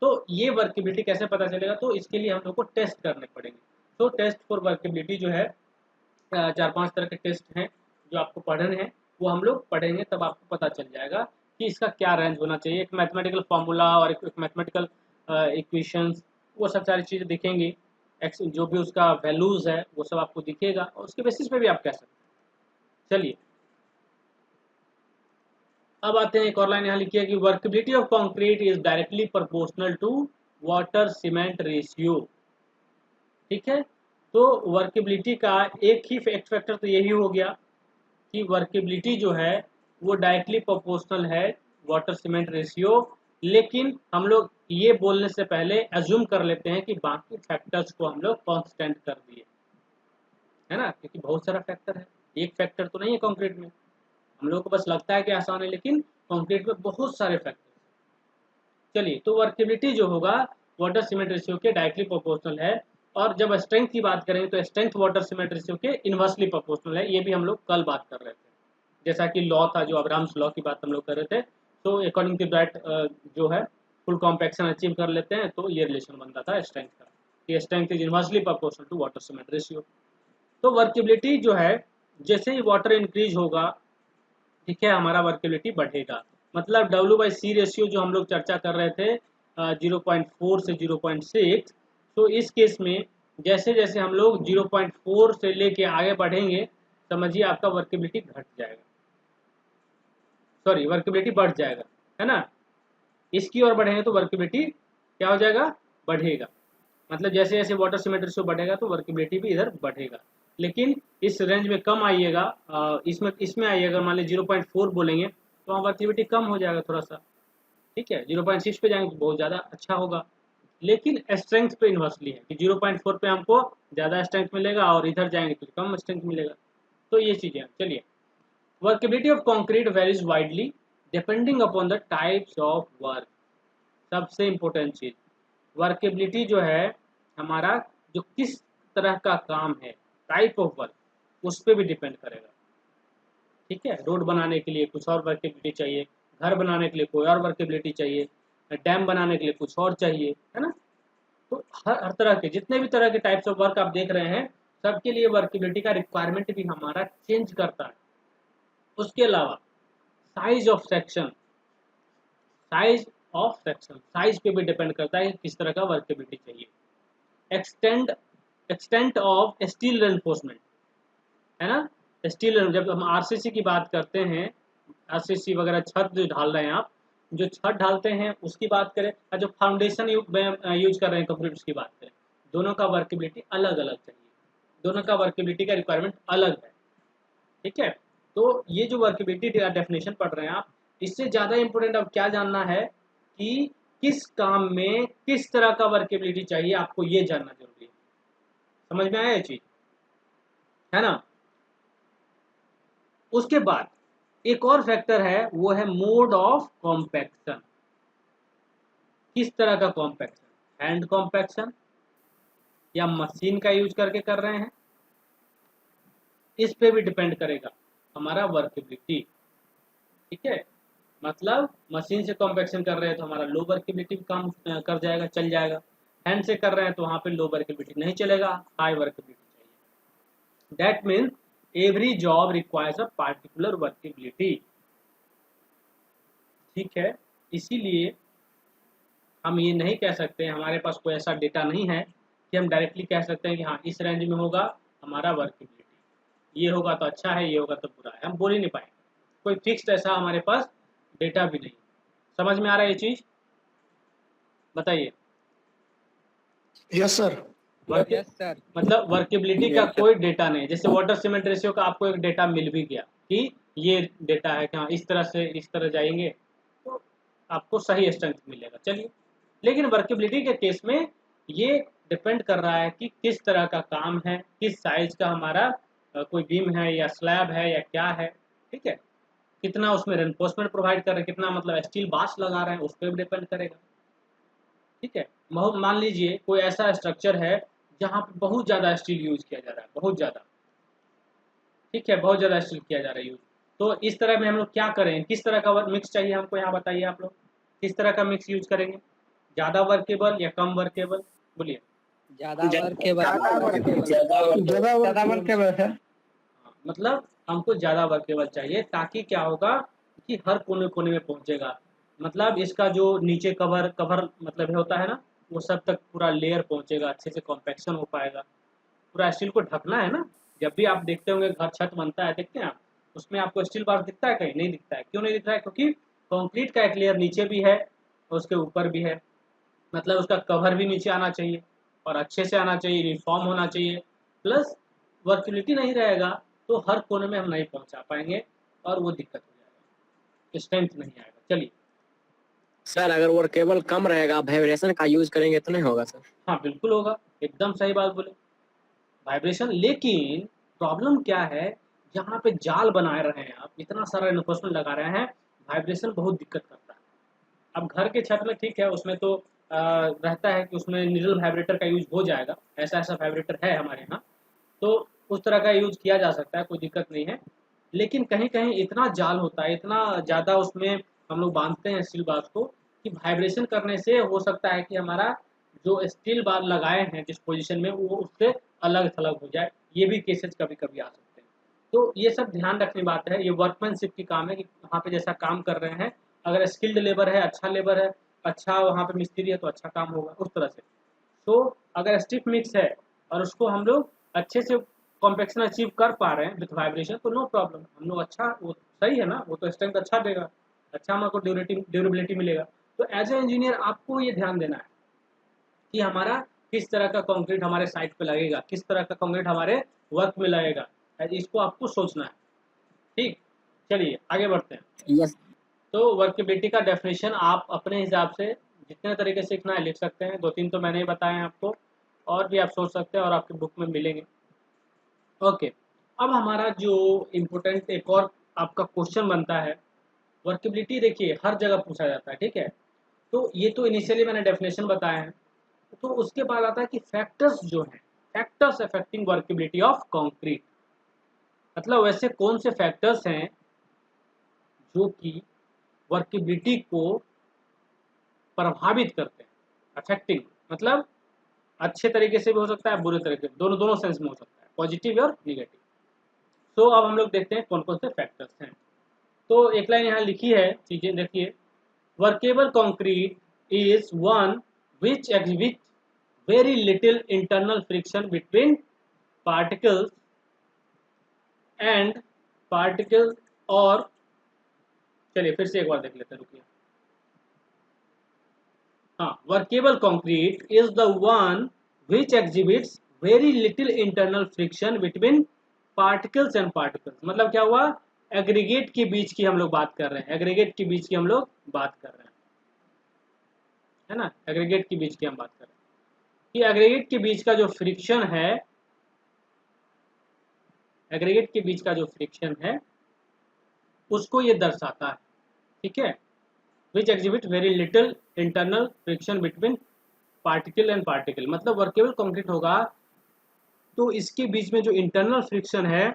तो ये वर्केबिलिटी कैसे पता चलेगा, तो इसके लिए हम लोग को टेस्ट करने पड़ेंगे। तो टेस्ट फॉर वर्केबिलिटी जो है 4-5 तरह के टेस्ट हैं जो आपको पढ़ने हैं, वो हम लोग पढ़ेंगे, तब आपको पता चल जाएगा कि इसका क्या रेंज होना चाहिए। एक मैथमेटिकल फार्मूला और एक मैथमेटिकल इक्वेशंस, वो सब सारी चीज़ें दिखेंगी, जो भी उसका वैल्यूज़ है वो सब आपको दिखेगा, और उसके बेसिस पे भी आप कह सकते हैं। चलिए अब आते हैं, एक और लाइन यहाँ लिखी है कि workability of concrete is directly proportional to water cement ratio, ठीक है। तो वर्केबिलिटी का एक ही फैक्टर तो यही हो गया कि वर्केबिलिटी जो है वो डायरेक्टली प्रोपोर्शनल है वाटर सीमेंट रेशियो, लेकिन हम लोग ये बोलने से पहले एज्यूम कर लेते हैं कि बाकी फैक्टर्स को हम लोग कांस्टेंट कर दिए, है ना, क्योंकि बहुत सारा फैक्टर है, एक फैक्टर तो नहीं है कंक्रीट में। हम लोग को बस लगता है कि आसान है, लेकिन कंक्रीट में बहुत सारे फैक्टर। चलिए, तो वर्केबिलिटी जो होगा वाटर सीमेंट रेशियो के डायरेक्टली प्रोपोर्शनल है, और जब स्ट्रेंथ की बात करेंगे तो स्ट्रेंथ वाटर सीमेंट रेशियो के इनवर्सली प्रोपोर्शनल है। ये भी हम लोग कल बात कर रहे थे, जैसा कि लॉ था जो अब्राहम्स लॉ की बात हम लोग कर रहे थे। तो अकॉर्डिंग टू दैट जो है फुल कॉम्पैक्शन अचीव कर लेते हैं, तो ये रिलेशन बनता था स्ट्रेंथ का, कि strength is inversely proportional to water cement ratio. तो वर्केबिलिटी जो है, जैसे ही वाटर इंक्रीज होगा, ठीक है, हमारा वर्केबिलिटी बढ़ेगा। मतलब W/C रेशियो जो हम लोग चर्चा कर रहे थे 0.4 से 0.6, तो इस केस में जैसे जैसे हम लोग 0.4 से लेके आगे बढ़ेंगे, समझिए आपका वर्केबिलिटी घट जाएगा, सॉरी वर्केबिलिटी बढ़ जाएगा, है ना। इसकी ओर बढ़ेंगे तो वर्केबिलिटी क्या हो जाएगा, बढ़ेगा। मतलब जैसे जैसे वाटर सीमेंट रेशियो बढ़ेगा तो वर्केबिलिटी भी इधर बढ़ेगा। लेकिन इस रेंज में कम आइएगा, इसमें आइएगा, मान लीजिए 0.4 बोलेंगे तो वहाँ वर्केबिलिटी कम हो जाएगा थोड़ा सा, ठीक है। 0.6 पे जाएंगे तो बहुत ज़्यादा अच्छा होगा। लेकिन स्ट्रेंथ पे इन्वर्सली है कि 0.4 पे हमको ज़्यादा स्ट्रेंथ मिलेगा और इधर जाएंगे तो कम स्ट्रेंथ मिलेगा। तो ये चीज़ें, चलिए, workability of concrete varies widely depending upon the types of work. सबसे इम्पोर्टेंट चीज़, वर्केबिलिटी जो है हमारा, जो किस तरह का काम है, टाइप ऑफ वर्क, उस पर भी डिपेंड करेगा, ठीक है। रोड बनाने के लिए कुछ और वर्केबिलिटी चाहिए, घर बनाने के लिए कोई और वर्केबिलिटी चाहिए, डैम बनाने के लिए कुछ और चाहिए, है ना। तो हर तरह के जितने भी तरह के टाइप्स ऑफ वर्क आप देख रहे हैं, सबके लिए वर्केबिलिटी का रिक्वायरमेंट भी हमारा चेंज करता है। उसके अलावा साइज ऑफ सेक्शन, साइज पे भी डिपेंड करता है कि किस तरह का वर्केबिलिटी चाहिए। एक्सटेंट ऑफ स्टील रेनफोर्समेंट, है ना। स्टील, जब हम आरसीसी की बात करते हैं, आरसीसी वगैरह छत जो ढाल रहे हैं आप, जो छत ढालते हैं उसकी बात करें, और जो फाउंडेशन यूज कर रहे हैं कंक्रीट, उसकी बात करें, दोनों का वर्केबिलिटी अलग अलग चाहिए, दोनों का वर्केबिलिटी का रिक्वायरमेंट अलग है, ठीक है। तो ये जो वर्केबिलिटी का डेफिनेशन पढ़ रहे हैं आप, इससे ज़्यादा इंपॉर्टेंट अब क्या जानना है कि किस काम में किस तरह का वर्केबिलिटी चाहिए, आपको ये जानना जरूरी है। समझ में आया ये चीज, है ना। उसके बाद एक और फैक्टर है, वो है मोड ऑफ कॉम्पैक्शन। किस तरह का कॉम्पैक्शन, हैंड कॉम्पैक्शन या मशीन का यूज करके कर रहे हैं, इस पे भी डिपेंड करेगा हमारा वर्केबिलिटी, ठीक है। मतलब मशीन से कॉम्पैक्शन कर रहे हैं तो हमारा लो वर्केबिलिटी काम कर जाएगा, चल जाएगा। हैंड से कर रहे हैं तो वहाँ पे लो वर्केबिलिटी नहीं चलेगा, हाई वर्केबिलिटी चाहिए। That means every job requires a particular workability, ठीक है। इसीलिए हम ये नहीं कह सकते, हमारे पास कोई ऐसा डेटा नहीं है कि हम डायरेक्टली कह सकते हैं कि हाँ इस रेंज में होगा हमारा वर्केबिलिटी, ये होगा तो अच्छा है, ये होगा तो बुरा है, हम बोल ही नहीं पाएंगे। कोई फिक्स्ड ऐसा हमारे पास डेटा भी नहीं। समझ में आ रहा है ये चीज़, बताइए। Yes sir. Work yes sir. मतलब वर्केबिलिटी का कोई डेटा नहीं, जैसे वाटर सीमेंट रेशियो का आपको एक डेटा मिल भी गया कि ये डेटा है कि हाँ इस तरह से इस तरह जाएंगे तो आपको सही स्ट्रेंथ मिलेगा, चलिए। लेकिन वर्केबिलिटी के केस में ये डिपेंड कर रहा है कि किस तरह का काम है, किस साइज का हमारा कोई बीम है या स्लैब है या क्या है, ठीक है, कितना उसमें रेनफोर्समेंट प्रोवाइड कर रहे हैं, कितना मतलब स्टील बास लगा रहे हैं, उस पर भी डिपेंड करेगा, ठीक है। मान लीजिए कोई ऐसा स्ट्रक्चर है जहाँ पे बहुत ज़्यादा स्टील यूज किया जा रहा है, बहुत ज़्यादा, ठीक है, बहुत ज़्यादा स्टील किया जा रहा है यूज, तो इस तरह में हम लोग क्या करें, किस तरह का मिक्स चाहिए हमको, यहाँ बताइए आप लोग किस तरह का मिक्स यूज करेंगे, ज़्यादा वर्केबल या कम वर्केबल, बोलिए। ज्यादा वर्केबल। ज्यादा वर्केबल सर। मतलब हमको ज़्यादा वर्केबल चाहिए ताकि क्या होगा कि हर कोने कोने में पहुंचेगा, मतलब इसका जो नीचे कवर कवर मतलब होता है ना, वो सब तक पूरा लेयर पहुंचेगा, अच्छे से कॉम्पैक्शन हो पाएगा, पूरा स्टील को ढकना है ना। जब भी आप देखते होंगे घर छत बनता है, देखते हैं आप, उसमें आपको स्टील बार दिखता है, कहीं नहीं दिखता है, क्यों नहीं दिख रहा है, क्योंकि कंक्रीट का एक लेयर नीचे भी है और उसके ऊपर भी है, मतलब उसका कवर भी नीचे आना चाहिए और अच्छे से आना चाहिए, यूनिफॉर्म होना चाहिए, प्लस वर्किलिटी नहीं रहेगा तो हर कोने में हम नहीं पहुंचा पाएंगे और वो दिक्कत हो जाएगा, स्ट्रेंथ नहीं आएगा, चलिए। सर अगर वर्केबल कम रहेगा, वाइब्रेशन का यूज करेंगे तो नहीं होगा सर? हाँ बिल्कुल होगा, एकदम सही बात बोले, वाइब्रेशन। लेकिन प्रॉब्लम क्या है, जहाँ पे जाल बना रहे हैं आप, इतना सारा इन्फोर्समेंट लगा रहे हैं, वाइब्रेशन बहुत दिक्कत करता है। अब घर के छत में ठीक है, उसमें तो रहता है कि उसमें निडल वाइब्रेटर का यूज हो जाएगा, ऐसा ऐसा वाइब्रेटर है हमारे यहाँ, तो उस तरह का यूज किया जा सकता है, कोई दिक्कत नहीं है। लेकिन कहीं कहीं इतना जाल होता है, इतना ज़्यादा उसमें हम लोग बांधते हैं स्टील बार को कि वाइब्रेशन करने से हो सकता है कि हमारा जो स्टील बार लगाए हैं जिस पोजीशन में वो उससे अलग थलग हो जाए, ये भी केसेस कभी कभी आ सकते हैं। तो ये सब ध्यान रखने बात है, ये वर्कमैनशिप की काम है कि वहाँ पे जैसा काम कर रहे हैं, अगर स्किल्ड लेबर है, अच्छा लेबर है, अच्छा वहाँ पे मिस्त्री है तो अच्छा काम होगा उस तरह से। तो अगर स्टिफ मिक्स है और उसको हम लोग अच्छे से कॉम्पेक्शन अचीव कर पा रहे हैं विथ वाइब्रेशन तो नो प्रॉब्लम, हम लोग अच्छा, वो सही है ना, वो तो स्ट्रेंथ अच्छा देगा, अच्छा हमको ड्यूरेबिलिटी मिलेगा। तो एज ए इंजीनियर आपको ये ध्यान देना है कि हमारा किस तरह का कंक्रीट हमारे साइट पे लगेगा, किस तरह का कंक्रीट हमारे वर्क में लगेगा, इसको आपको सोचना है, ठीक। चलिए आगे बढ़ते हैं। यस। तो वर्केबिलिटी का डेफिनेशन आप अपने हिसाब से जितने तरीके से सीखना है लिख सकते हैं, 2-3 तो मैंने ही बताए हैं आपको, और भी आप सोच सकते हैं और आपकी बुक में मिलेंगे। ओके, अब हमारा जो इम्पोर्टेंट एक और आपका क्वेश्चन बनता है, वर्केबिलिटी देखिए हर जगह पूछा जाता है, ठीक है। तो ये तो इनिशियली मैंने डेफिनेशन बताया है, तो उसके बाद आता है कि फैक्टर्स जो हैं, factors affecting workability of concrete, मतलब वैसे कौन से फैक्टर्स हैं जो कि वर्केबिलिटी को प्रभावित करते हैं। अफेक्टिंग मतलब अच्छे तरीके से भी हो सकता है, बुरे तरीके से, दोनों दोनों सेंस में हो सकता है, पॉजिटिव और निगेटिव। तो अब हम लोग देखते हैं कौन कौन से फैक्टर्स हैं। तो एक लाइन यहाँ लिखी है, चीजें देखिए, workable concrete is one which exhibit very little internal friction between particles and particle, और चलिए फिर से एक बार देख लेते हैं, रुकिए। हाँ, workable concrete is the one which exhibits very little internal friction between particles and particles, मतलब क्या हुआ, एग्रीगेट के बीच की हम लोग बात कर रहे हैं, एग्रीगेट के बीच की हम लोग बात कर रहे हैं, है ना, एग्रीगेट के बीच की हम बात कर रहे हैं कि एग्रीगेट के बीच का जो फ्रिक्शन है, एग्रीगेट के बीच का जो फ्रिक्शन है उसको ये दर्शाता है, ठीक है, विच exhibit very little internal friction between particle and particle, मतलब वर्केबल कंक्रीट होगा तो इसके बीच में जो इंटरनल फ्रिक्शन है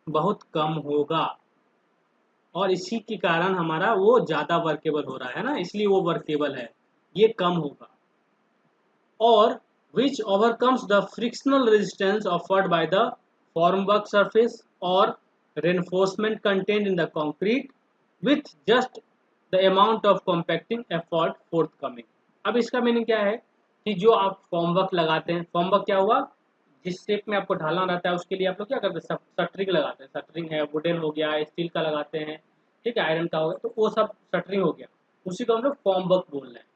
बहुत कम होगा, और इसी के कारण हमारा वो ज़्यादा वर्केबल हो रहा है ना, इसलिए वो वर्केबल है, ये कम होगा। और which overcomes the frictional resistance offered by the formwork surface और reinforcement contained in the concrete with just the amount of compacting effort forthcoming। अब इसका मीनिंग क्या है कि जो आप फॉर्मवर्क लगाते हैं, फॉर्मवर्क क्या हुआ, जिस शेप में आपको ढालना रहता है उसके लिए आप लोग क्या करते हैं, शटरिंग लगाते हैं, शटरिंग है, वुडन हो गया, स्टील का लगाते हैं, ठीक है, आयरन का हो गया, तो वो सब शटरिंग हो गया, उसी को हम लोग फॉर्मवर्क बोल रहे हैं,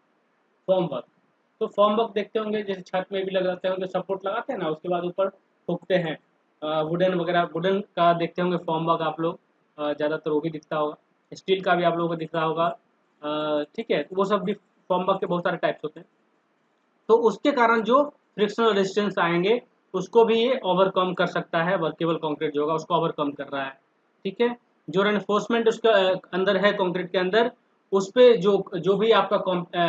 फॉर्मवर्क। तो फॉर्म वर्क देखते होंगे, जैसे छत में भी लगाते होंगे, सपोर्ट लगाते हैं ना, उसके बाद ऊपर ठोकते हैं वुडन वगैरह, वुडन का देखते होंगे फॉर्म वर्क आप लोग, ज़्यादातर वो भी दिखता होगा, स्टील का भी आप लोगों को दिख रहा होगा। ठीक है, वो सब भी फॉर्म वर्क के बहुत सारे टाइप्स होते हैं। तो उसके कारण जो फ्रिक्शनल रेजिस्टेंस आएंगे उसको भी ये ओवरकम कर सकता है, वर्केबल कंक्रीट जो होगा उसको ओवरकम कर रहा है। ठीक है, जो रेनफोर्समेंट उसका अंदर है कंक्रीट के अंदर, उस पे जो भी आपका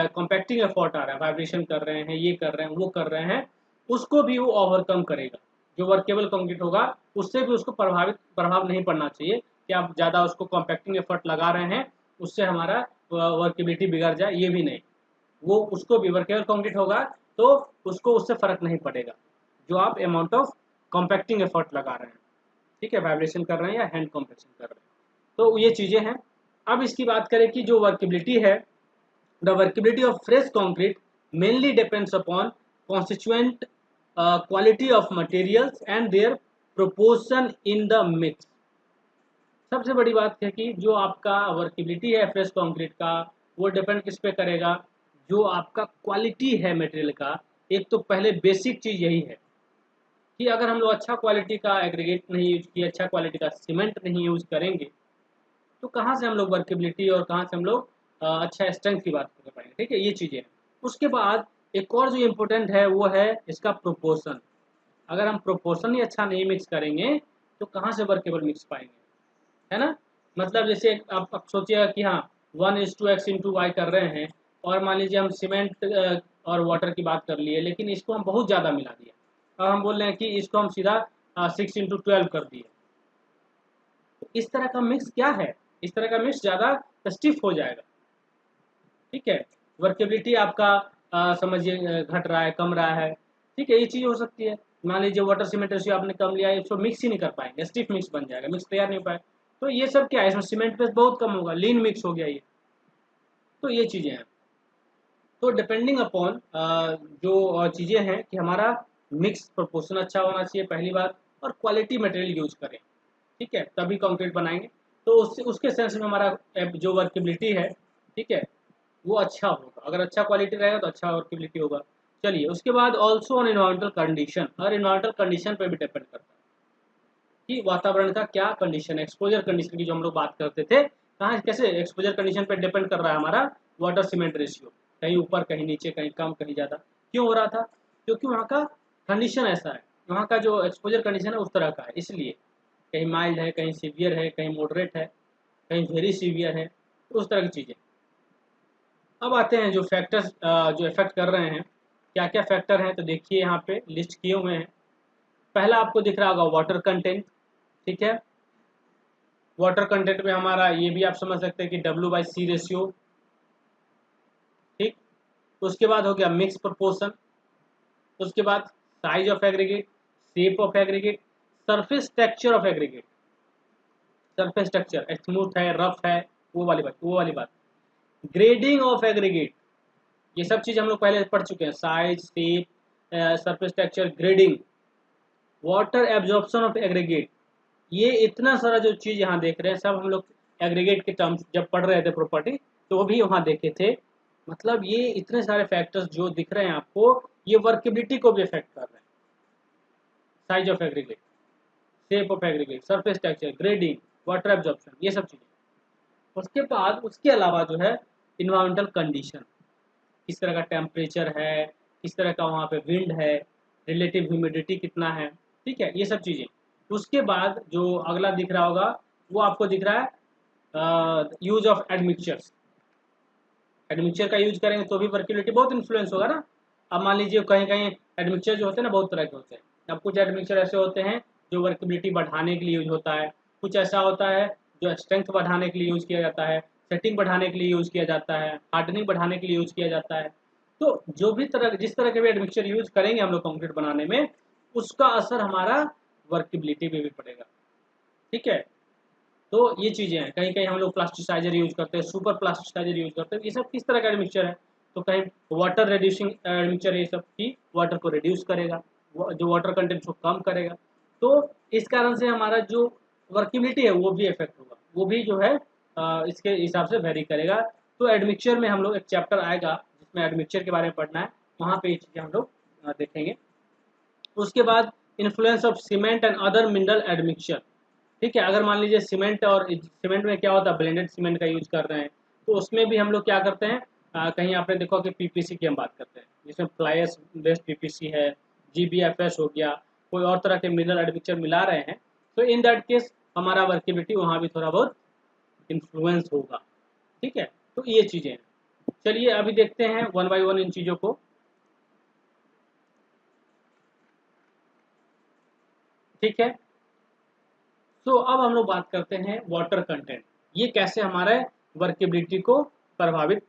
कॉम्पैक्टिंग एफर्ट आ रहा है, वाइब्रेशन कर रहे हैं, ये कर रहे हैं, वो कर रहे हैं, उसको भी वो ओवरकम करेगा। जो वर्केबल कंक्रीट होगा उससे भी उसको प्रभाव नहीं पड़ना चाहिए कि आप ज़्यादा उसको कॉम्पैक्टिंग एफर्ट लगा रहे हैं उससे हमारा वर्केबिलिटी बिगड़ जाए, ये भी नहीं। वो उसको भी वर्केबल कंक्रीट होगा तो उसको उससे फर्क नहीं पड़ेगा जो आप अमाउंट ऑफ कॉम्पैक्टिंग एफर्ट लगा रहे हैं। ठीक है, वाइब्रेशन कर रहे हैं या हैंड कॉम्प्रेशन कर रहे हैं, तो ये चीज़ें हैं। अब इसकी बात करें कि जो वर्केबिलिटी है, the workability of fresh concrete mainly depends upon constituent quality of materials and their proportion in the mix. सबसे बड़ी बात है कि जो आपका वर्केबिलिटी है फ्रेश कंक्रीट का, वो डिपेंड किस पे करेगा, जो आपका क्वालिटी है मटेरियल का। एक तो पहले बेसिक चीज़ यही है कि अगर हम लोग अच्छा क्वालिटी का एग्रीगेट नहीं यूज किए, अच्छा क्वालिटी का सीमेंट नहीं यूज करेंगे, तो कहाँ से हम लोग वर्केबिलिटी और कहाँ से हम लोग अच्छा स्ट्रेंथ की बात कर पाएंगे। ठीक है, ये चीज़ें। उसके बाद एक और जो इम्पोर्टेंट है वो है इसका प्रोपोर्शन। अगर हम प्रोपोर्शन ही अच्छा नहीं मिक्स करेंगे तो कहाँ से वर्केबल मिक्स पाएंगे, है ना। मतलब जैसे आप सोचिएगा कि हाँ 1:x/y कर रहे हैं, और मान लीजिए हम सीमेंट और वाटर की बात कर लिए, लेकिन इसको हम बहुत ज़्यादा मिला दिया और हम बोल रहे हैं कि इसको हम सीधा 6:12 कर दिए। तो इस तरह का मिक्स क्या है, इस तरह का मिक्स ज़्यादा स्टिफ हो जाएगा। ठीक है, वर्केबिलिटी आपका समझिए घट रहा है, कम रहा है। ठीक है, ये चीज़ हो सकती है। मान लीजिए वाटर सीमेंट रेशियो आपने कम लिया है, इसको मिक्स ही नहीं कर पाएंगे, स्टिफ मिक्स बन जाएगा, मिक्स तैयार नहीं हो पाए। तो ये सब क्या है, इसमें सीमेंट पेस्ट बहुत कम होगा, लीन मिक्स हो गया ये। तो ये चीज़ें हैं। तो डिपेंडिंग अपॉन जो चीज़ें हैं कि हमारा मिक्स प्रोपोर्शन अच्छा होना चाहिए पहली बात, और क्वालिटी मटेरियल यूज करें। ठीक है, तभी कंक्रीट बनाएंगे। तो उसके सेंस में हमारा जो वर्केबिलिटी है, ठीक है, वो अच्छा होगा। अगर अच्छा क्वालिटी रहेगा तो अच्छा वर्केबिलिटी होगा। चलिए, उसके बाद ऑल्सो ऑन इन्वायरमेंटल कंडीशन, और इन्वायरमेंटल कंडीशन पर भी डिपेंड करता है कि वातावरण का क्या कंडीशन है। एक्सपोजर कंडीशन की जो हम लोग बात करते थे, कहाँ कैसे एक्सपोजर कंडीशन पर डिपेंड कर रहा है हमारा वाटर सीमेंट रेशियो, कहीं ऊपर कहीं नीचे, कहीं कम कहीं ज़्यादा। क्यों हो रहा था, क्योंकि वहाँ का कंडीशन ऐसा है, वहाँ का जो एक्सपोजर कंडीशन है उस तरह का है, इसलिए कहीं माइल्ड है, कहीं सीवियर है, कहीं मॉडरेट है, कहीं वेरी सीवियर है, तो उस तरह की चीज़ें। अब आते हैं जो फैक्टर्स जो इफेक्ट कर रहे हैं, क्या क्या फैक्टर हैं, तो देखिए यहाँ पे लिस्ट किए हुए हैं। पहला आपको दिख रहा होगा वाटर कंटेंट। ठीक है, वाटर कंटेंट में हमारा ये भी आप समझ सकते हैं कि W/C रेशियो। ठीक, उसके बाद हो गया मिक्स प्रोपोर्शन, उसके बाद size of aggregate, shape of aggregate, surface texture of aggregate. Surface texture smooth है, रफ है, वो वाली बात। ग्रेडिंग ऑफ एग्रीगेट, ये सब चीज़ हम लोग पहले पढ़ चुके हैं, size, shape, surface texture, grading, water absorption of aggregate. ये इतना सारा जो चीज़ यहाँ देख रहे हैं सब हम लोग एग्रीगेट के टर्म्स जब पढ़ रहे थे प्रॉपर्टी, तो वो भी वहाँ देखे थे। मतलब ये इतने सारे फैक्टर्स जो दिख रहे हैं आपको, ये वर्केबिलिटी को भी इफेक्ट कर रहे हैं। Size of aggregate, shape of aggregate, surface texture, grading, water absorption, ये सब चीज़ें। उसके बाद उसके अलावा जो है इन्वायरमेंटल कंडीशन, किस तरह का टेम्परेचर है, किस तरह का वहाँ पे विंड है, रिलेटिव ह्यूमिडिटी कितना है। ठीक है, ये सब चीज़ें। उसके बाद जो अगला दिख रहा होगा वो आपको दिख रहा है यूज ऑफ एडमिक्चर्स। एडमिक्चर का यूज करेंगे तो भी वर्केबिलिटी बहुत इन्फ्लुएंस होगा ना। अब मान लीजिए कहीं कहीं एडमिक्चर जो होते हैं ना बहुत तरह के होते हैं। अब कुछ एडमिक्चर ऐसे होते हैं जो वर्केबिलिटी बढ़ाने के लिए यूज होता है, कुछ ऐसा होता है जो स्ट्रेंथ बढ़ाने के लिए यूज किया जाता है, सेटिंग बढ़ाने के लिए यूज किया जाता है, हार्डनिंग बढ़ाने के लिए यूज किया जाता है। तो जो भी तरह जिस तरह के भी एडमिक्चर यूज करेंगे हम लोग कंक्रीट बनाने में, उसका असर हमारा वर्केबिलिटी पे भी पड़ेगा। ठीक है, तो ये चीज़ें हैं। कहीं कहीं हम लोग प्लास्टिसाइजर यूज करते हैं, सुपर प्लास्टिसाइजर यूज करते हैं। ये सब किस तरह का एडमिक्चर है, तो कहीं वाटर रिड्यूसिंग एडमिक्चर, ये सब की वाटर को रिड्यूस करेगा, जो वाटर कंटेंट को कम करेगा। तो इस कारण से हमारा जो वर्केबिलिटी है वो भी इफेक्ट होगा, वो भी जो है इसके हिसाब से वेरी करेगा। तो एडमिक्चर में हम लोग एक चैप्टर आएगा जिसमें एडमिक्चर के बारे में पढ़ना है, वहाँ पे ये चीज़ें हम लोग देखेंगे। उसके बाद influence of cement and other mineral admixture. ठीक है, अगर मान लीजिए सीमेंट, और सीमेंट में क्या होता है, ब्लेंडेड सीमेंट का यूज कर रहे हैं, तो उसमें भी हम लोग क्या करते हैं, कहीं आपने देखा कि पीपीसी की हम बात करते हैं, जिसमें फ्लाइस बेस्ड पीपीसी है, जीबीएफएस हो गया, कोई और तरह के मिनरल एडमिक्सचर मिला रहे हैं, तो इन दैट केस हमारा वर्केबिलिटी वहाँ भी थोड़ा बहुत इन्फ्लुएंस होगा। ठीक है, तो ये चीज़ें हैं। चलिए अभी देखते हैं वन बाय वन इन चीज़ों को। ठीक है, तो अब हम लोग बात करते हैं वाटर कंटेंट, ये कैसे हमारे वर्केबिलिटी को प्रभावित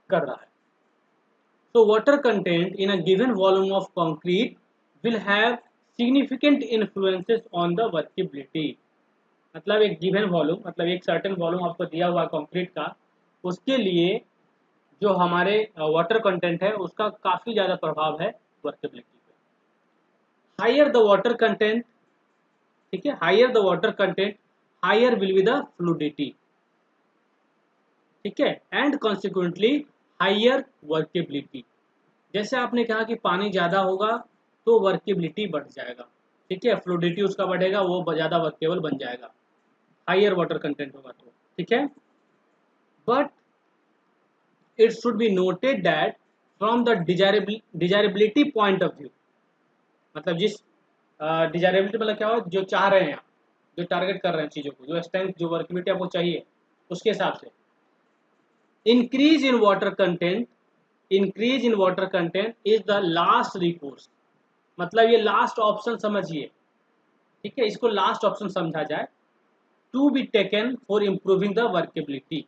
कर रहा है। तो water content in a given volume of concrete will have significant influences on the workability. मतलब एक गिवन वॉल्यूम, मतलब एक सर्टेन वॉल्यूम आपको दिया हुआ कंक्रीट का, उसके लिए जो हमारे वाटर कंटेंट है उसका काफ़ी ज़्यादा प्रभाव है वर्केबिलिटी पे। हायर द वाटर कंटेंट, ठीक है, higher the water content higher will be the fluidity. ठीक है, एंड कॉन्सिक्वेंटली हायर वर्केबिलिटी। जैसे आपने कहा कि पानी ज़्यादा होगा तो वर्केबिलिटी बढ़ जाएगा। ठीक है, फ्लूडिटी उसका बढ़ेगा, वो ज़्यादा वर्केबल बन जाएगा, हायर वाटर कंटेंट होगा तो। ठीक है, but it should be noted that from the desirability point of view, मतलब जिस डिजायरेबिलिटी मतलब क्या हो, जो चाह रहे हैं आप, जो टारगेट कर रहे हैं चीज़ों को, जो स्ट्रेंथ, जो वर्केबिलिटी आपको चाहिए, उसके हिसाब से increase in water content, increase in water content is the last recourse. मतलब ये लास्ट ऑप्शन समझिए। ठीक है, इसको लास्ट ऑप्शन समझा जाए, to be taken for improving the workability.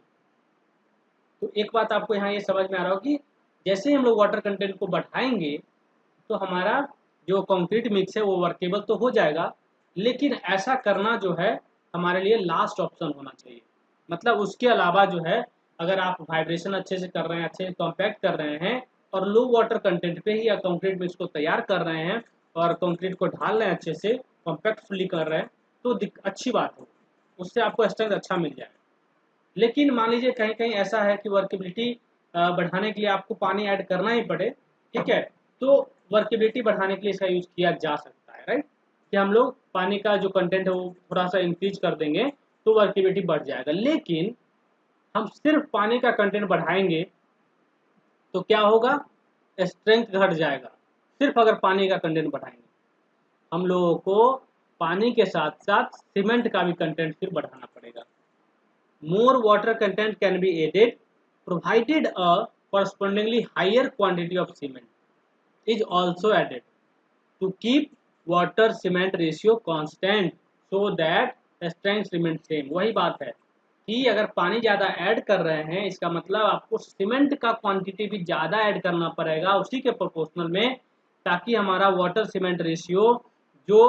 तो एक बात आपको यहाँ ये समझ में आ रहा हो कि जैसे हम लोग वाटर कंटेंट को बढ़ाएंगे तो हमारा जो कंक्रीट मिक्स है वो वर्केबल तो हो जाएगा, लेकिन ऐसा करना जो है हमारे लिए लास्ट ऑप्शन होना चाहिए। मतलब उसके अलावा जो है, अगर आप वाइब्रेशन अच्छे से कर रहे हैं, अच्छे से कॉम्पैक्ट कर रहे हैं, और लो वाटर कंटेंट पे ही या कंक्रीट मिक्स को तैयार कर रहे हैं और कंक्रीट को ढाल रहे हैं, अच्छे से कॉम्पैक्टफुली कर रहे हैं, तो अच्छी बात हो, उससे आपको स्ट्रेंथ अच्छा मिल जाए। लेकिन मान लीजिए कहीं कहीं ऐसा है कि वर्केबिलिटी बढ़ाने के लिए आपको पानी ऐड करना ही पड़े, ठीक है, तो वर्केबिलिटी बढ़ाने के लिए इसका यूज किया जा सकता है, राइट, कि हम लोग पानी का जो कंटेंट है वो थोड़ा सा इंक्रीज कर देंगे तो वर्केबिलिटी बढ़ जाएगा। लेकिन हम सिर्फ पानी का कंटेंट बढ़ाएंगे तो क्या होगा, स्ट्रेंथ घट जाएगा। सिर्फ अगर पानी का कंटेंट बढ़ाएंगे, हम लोगों को पानी के साथ साथ सीमेंट का भी कंटेंट फिर बढ़ाना पड़ेगा। More water content can be added provided a correspondingly higher quantity of cement is also added to keep water cement ratio constant so that strength remains same। वही बात है कि अगर पानी ज़्यादा ऐड कर रहे हैं, इसका मतलब आपको सीमेंट का क्वांटिटी भी ज़्यादा ऐड करना पड़ेगा उसी के प्रोपोर्शनल में, ताकि हमारा वाटर सीमेंट रेशियो जो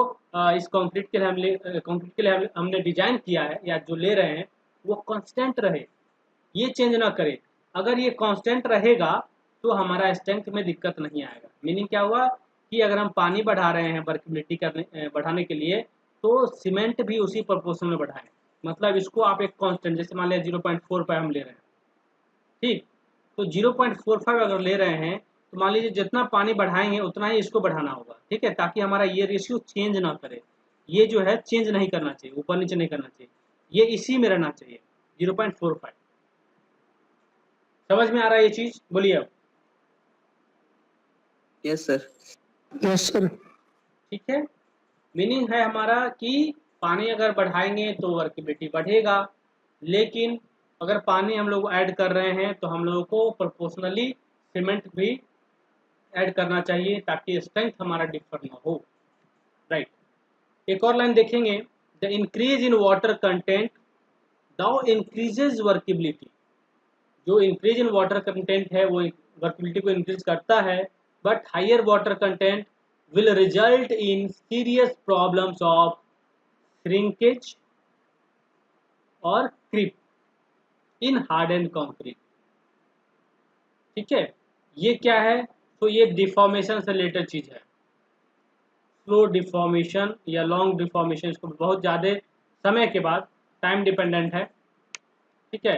इस कंक्रीट के लिए हमने डिजाइन किया है या जो ले रहे हैं वो कांस्टेंट रहे, ये चेंज ना करे। अगर ये कांस्टेंट रहेगा तो हमारा स्ट्रेंथ में दिक्कत नहीं आएगा। मीनिंग क्या हुआ कि अगर हम पानी बढ़ा रहे हैं वर्केबिलिटी बढ़ाने के लिए, तो सीमेंट भी उसी प्रोपोर्शन में बढ़ाएं। मतलब इसको आप एक कांस्टेंट, जैसे मान लिया 0.45 हम ले रहे हैं, ठीक, तो 0.45 अगर ले रहे हैं तो मान लीजिए जितना पानी बढ़ाएंगे उतना ही इसको बढ़ाना होगा। ठीक है, ताकि हमारा ये रेशियो चेंज ना करे, ये जो है चेंज नहीं करना चाहिए, ऊपर नीचे नहीं करना चाहिए, ये इसी में रहना चाहिए 0.45। समझ में आ रहा है ये चीज, बोलिए अब। Yes sir. Yes sir. ठीक है, मीनिंग है हमारा कि पानी अगर बढ़ाएंगे तो वर्केबिलिटी बढ़ेगा, लेकिन अगर पानी हम लोग ऐड कर रहे हैं तो हम लोगों को प्रोपोर्शनली सीमेंट भी ऐड करना चाहिए ताकि स्ट्रेंथ हमारा डिफर ना हो, राइट। एक और लाइन देखेंगे, the increase in water content now increases workability. जो इंक्रीज इन वाटर कंटेंट है वो वर्केबिलिटी को इंक्रीज करता है, but higher water content will result in serious problems of shrinkage और creep in hardened concrete। ठीक है, ये क्या है, तो ये डिफॉर्मेशन से रिलेटेड चीज है। स्लो डिफॉर्मेशन या लॉन्ग डिफॉर्मेशन, इसको बहुत ज़्यादा समय के बाद, टाइम डिपेंडेंट है, ठीक है,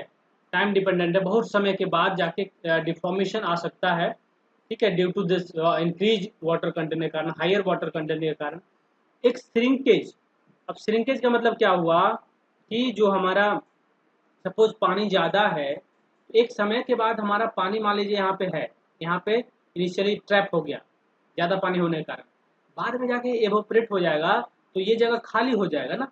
टाइम डिपेंडेंट है, बहुत समय के बाद जाके डिफॉर्मेशन आ सकता है ठीक है, due to this increase water content के कारण, हायर वाटर कंटेंट के कारण एक श्रिंकेज। अब श्रिंकेज का मतलब क्या हुआ कि जो हमारा सपोज पानी ज़्यादा है, एक समय के बाद हमारा पानी मान लीजिए यहाँ पे इनिशियली ट्रैप हो गया ज़्यादा पानी होने के कारण, बाद में जाके एवोपरेट हो जाएगा, तो ये जगह खाली हो जाएगा ना,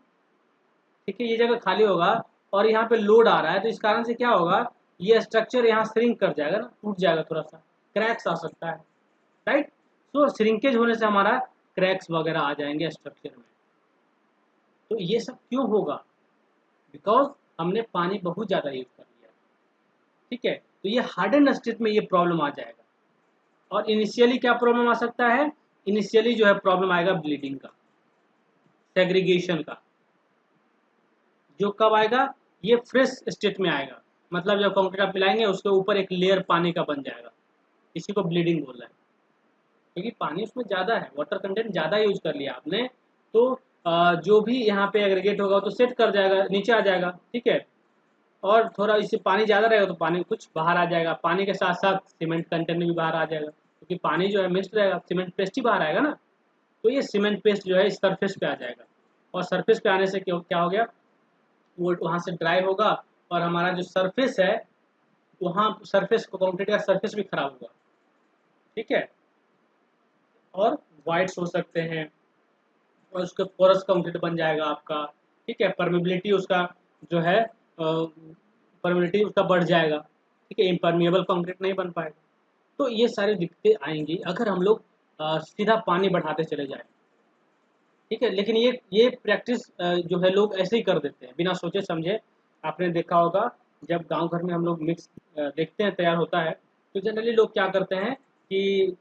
ठीक है, ये जगह खाली होगा और यहाँ पे लोड आ रहा है, तो इस कारण से क्या होगा, ये स्ट्रक्चर यहाँ श्रिंक कर जाएगा ना, टूट जाएगा, थोड़ा सा क्रैक्स आ सकता है, राइट। तो श्रिंकेज होने से हमारा क्रैक्स वगैरह आ जाएंगे स्ट्रक्चर में। तो ये सब क्यों होगा, बिकॉज हमने पानी बहुत ज़्यादा यूज कर लिया, ठीक है। तो ये हार्डन स्टेट में ये प्रॉब्लम आ जाएगा। और इनिशियली क्या प्रॉब्लम आ सकता है, इनिशियली जो है प्रॉब्लम आएगा ब्लीडिंग का, सेग्रीगेशन का। जो कब आएगा, ये फ्रेश स्टेट में आएगा, मतलब जब कंक्रीट आप मिलाएंगे उसके ऊपर एक लेयर पानी का बन जाएगा, इसी को ब्लीडिंग बोल रहा है, क्योंकि पानी उसमें ज़्यादा है, वाटर कंटेंट ज़्यादा यूज कर लिया आपने, तो जो भी यहाँ पे एग्रीगेट होगा तो सेट कर जाएगा, नीचे आ जाएगा, ठीक है। और थोड़ा इससे पानी ज़्यादा रहेगा तो पानी कुछ बाहर आ जाएगा, पानी के साथ साथ सीमेंट कंटेंट भी बाहर आ जाएगा, क्योंकि पानी जो है मिक्स्ड रहेगा, सीमेंट पेस्ट ही बाहर आएगा ना, तो ये सीमेंट पेस्ट जो है इस सरफेस पे आ जाएगा, और सरफेस पे आने से क्या हो गया, वो वहाँ से ड्राई होगा और हमारा जो सरफेस है वहाँ सरफेस को, कंक्रीट का सरफेस भी खराब होगा, ठीक है। और वाइट्स हो सकते हैं और उसके पोरस कंक्रीट बन जाएगा आपका, ठीक है। परमेबिलिटी उसका जो है परमेबिलिटी उसका बढ़ जाएगा, ठीक है, इम्परमिएबल कंक्रीट नहीं बन पाएगा। तो ये सारी दिक्कतें आएंगी अगर हम लोग सीधा पानी बढ़ाते चले जाएं, ठीक है। लेकिन ये प्रैक्टिस जो है लोग ऐसे ही कर देते हैं बिना सोचे समझे। आपने देखा होगा जब गांव घर में हम लोग मिक्स देखते हैं तैयार होता है, तो जनरली लोग क्या करते हैं कि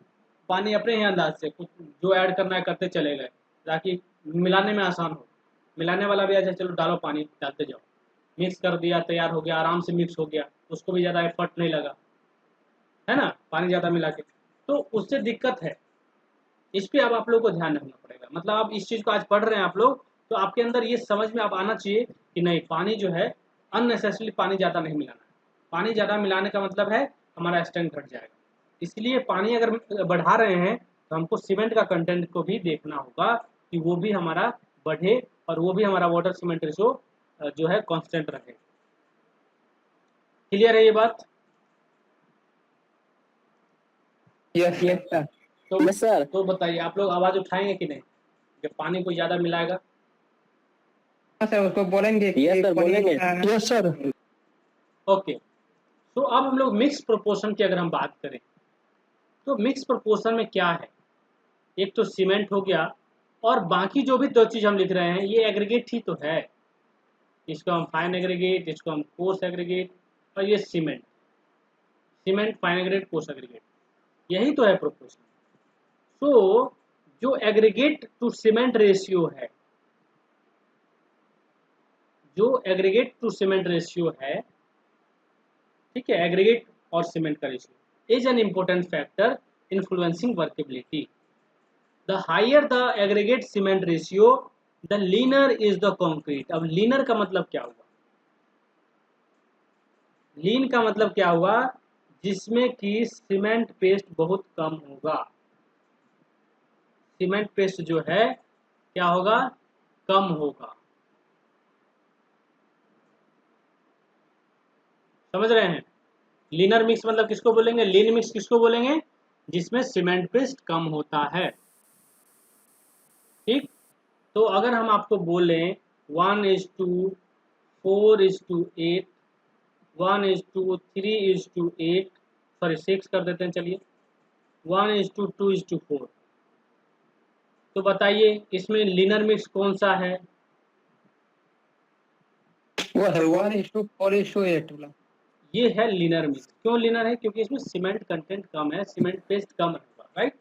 पानी अपने ही अंदाज से कुछ जो ऐड करना है करते चले गए, ताकि मिलाने में आसान हो। मिलाने वाला भी ऐसा, चलो डालो पानी डालते जाओ, मिक्स कर दिया, तैयार हो गया, आराम से मिक्स हो गया, उसको भी ज़्यादा एफर्ट नहीं लगा, है ना, पानी ज़्यादा मिला के। तो उससे दिक्कत है, इस पे अब आप लोग को ध्यान रखना पड़ेगा। मतलब आप इस चीज़ को आज पढ़ रहे हैं आप लोग, तो आपके अंदर ये समझ में आप आना चाहिए कि नहीं, पानी जो है अननेसेसरली पानी ज़्यादा नहीं मिलाना है। पानी ज़्यादा मिलाने का मतलब है हमारा स्ट्रेंथ घट जाएगा। इसलिए पानी अगर बढ़ा रहे हैं तो हमको सीमेंट का कंटेंट को भी देखना होगा कि वो भी हमारा बढ़े और वो भी हमारा वाटर सीमेंट रेशो जो है कांस्टेंट रहे। क्लियर है ये बात? Yes yes sir. तो यस सर। तो बताइए, आप लोग आवाज़ उठाएंगे कि नहीं जब पानी को ज़्यादा मिलाएगा? सर उसको बोलेंगे कि यस सर, बोलेंगे। Yes sir. ओके, तो अब हम लोग मिक्स प्रोपोर्शन की अगर हम बात करें तो मिक्स प्रोपोर्शन में क्या है, एक तो सीमेंट हो गया और बाकी जो भी दो चीज़ हम लिख रहे हैं ये एग्रीगेट ही तो है। इसको हम फाइन एग्रीगेट, इसको हम कोर्स एग्रीगेट, और ये cement, fine aggregate, coarse aggregate, यही तो है प्रोपोर्शन। सो जो एग्रीगेट टू सीमेंट रेशियो है, जो एग्रीगेट टू सीमेंट रेशियो है, ठीक है, एग्रीगेट और सीमेंट का ratio is an important factor influencing workability. The higher the aggregate cement ratio, the leaner is the concrete. अब leaner का मतलब क्या हुआ? लीन का मतलब क्या हुआ? जिसमें कि सीमेंट पेस्ट बहुत कम होगा। सीमेंट पेस्ट जो है क्या होगा? कम होगा। समझ रहे हैं? लीनर मिक्स मतलब किसको बोलेंगे? लीन मिक्स किसको बोलेंगे? जिसमें सीमेंट पेस्ट कम होता है, ठीक। तो अगर हम आपको बोलें 1:4:8, 1:3:8, सॉरी 6 कर देते हैं, चलिए 1:2:4, तो बताइए इसमें लीनर मिक्स कौन सा है? वो है 1:4:8 वाला। ये है लीनर मिक्स। क्यों लीनर है? क्योंकि इसमें सीमेंट कंटेंट कम है, सीमेंट पेस्ट कम रहेगा, राइट।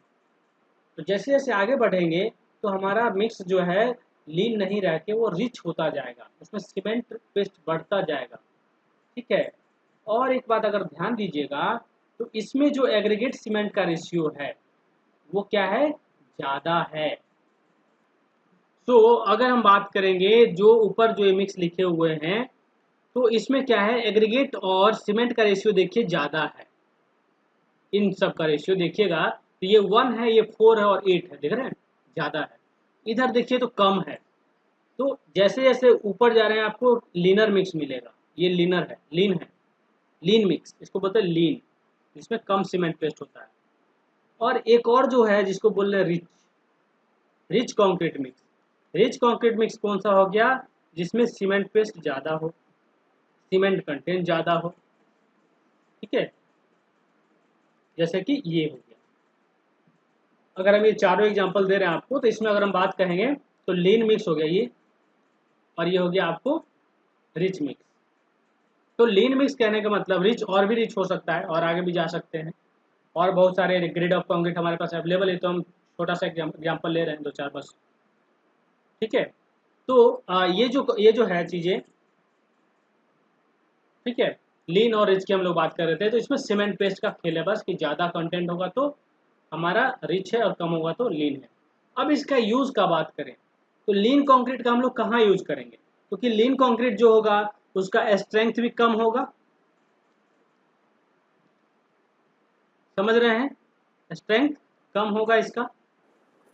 तो जैसे जैसे आगे बढ़ेंगे तो हमारा मिक्स जो है लीन नहीं रह के वो रिच होता जाएगा, उसमें सीमेंट पेस्ट बढ़ता जाएगा, ठीक है। और एक बात अगर ध्यान दीजिएगा तो इसमें जो एग्रीगेट सीमेंट का रेशियो है वो क्या है? ज़्यादा है। तो अगर हम बात करेंगे जो ऊपर जो मिक्स लिखे हुए हैं, तो इसमें क्या है? एग्रीगेट और सीमेंट का रेशियो देखिए ज़्यादा है, इन सब का रेशियो देखिएगा तो ये 1 है, ये 4 है और 8 है, देख रहे हैं ज़्यादा है। इधर देखिए तो कम है। तो जैसे जैसे ऊपर जा रहे हैं आपको लीनर मिक्स मिलेगा। ये लीनर है, लीन मिक्स, इसको बोलते हैं लीन, जिसमें कम सीमेंट पेस्ट होता है। और एक और जो है जिसको बोल रहे हैं rich concrete mix. Rich concrete mix कौन सा हो गया? जिसमें सीमेंट पेस्ट ज़्यादा हो, सीमेंट कंटेंट ज़्यादा हो, ठीक है, जैसे कि ये हो गया। अगर हम ये चारों एग्जांपल दे रहे हैं आपको, तो इसमें अगर हम बात कहेंगे तो लीन मिक्स हो गया ये, और ये हो गया आपको रिच मिक्स। तो लीन मिक्स कहने का मतलब रिच और भी रिच हो सकता है और आगे भी जा सकते हैं, और बहुत सारे ग्रेड ऑफ कंक्रीट हमारे पास अवेलेबल है, तो हम छोटा सा एग्जांपल ले रहे हैं 2-4 बस, ठीक है। तो ये जो है चीज़ें, ठीक है, लीन और रिच की हम लोग बात कर रहे थे। तो इसमें सीमेंट पेस्ट का खेल है बस, कि ज़्यादा कंटेंट होगा तो हमारा रिच है और कम होगा तो लीन है। अब इसका यूज़ का बात करें तो लीन कंक्रीट का हम लोग कहाँ यूज करेंगे? क्योंकि लीन कंक्रीट जो होगा उसका स्ट्रेंथ भी कम होगा, समझ रहे हैं, स्ट्रेंथ कम होगा इसका।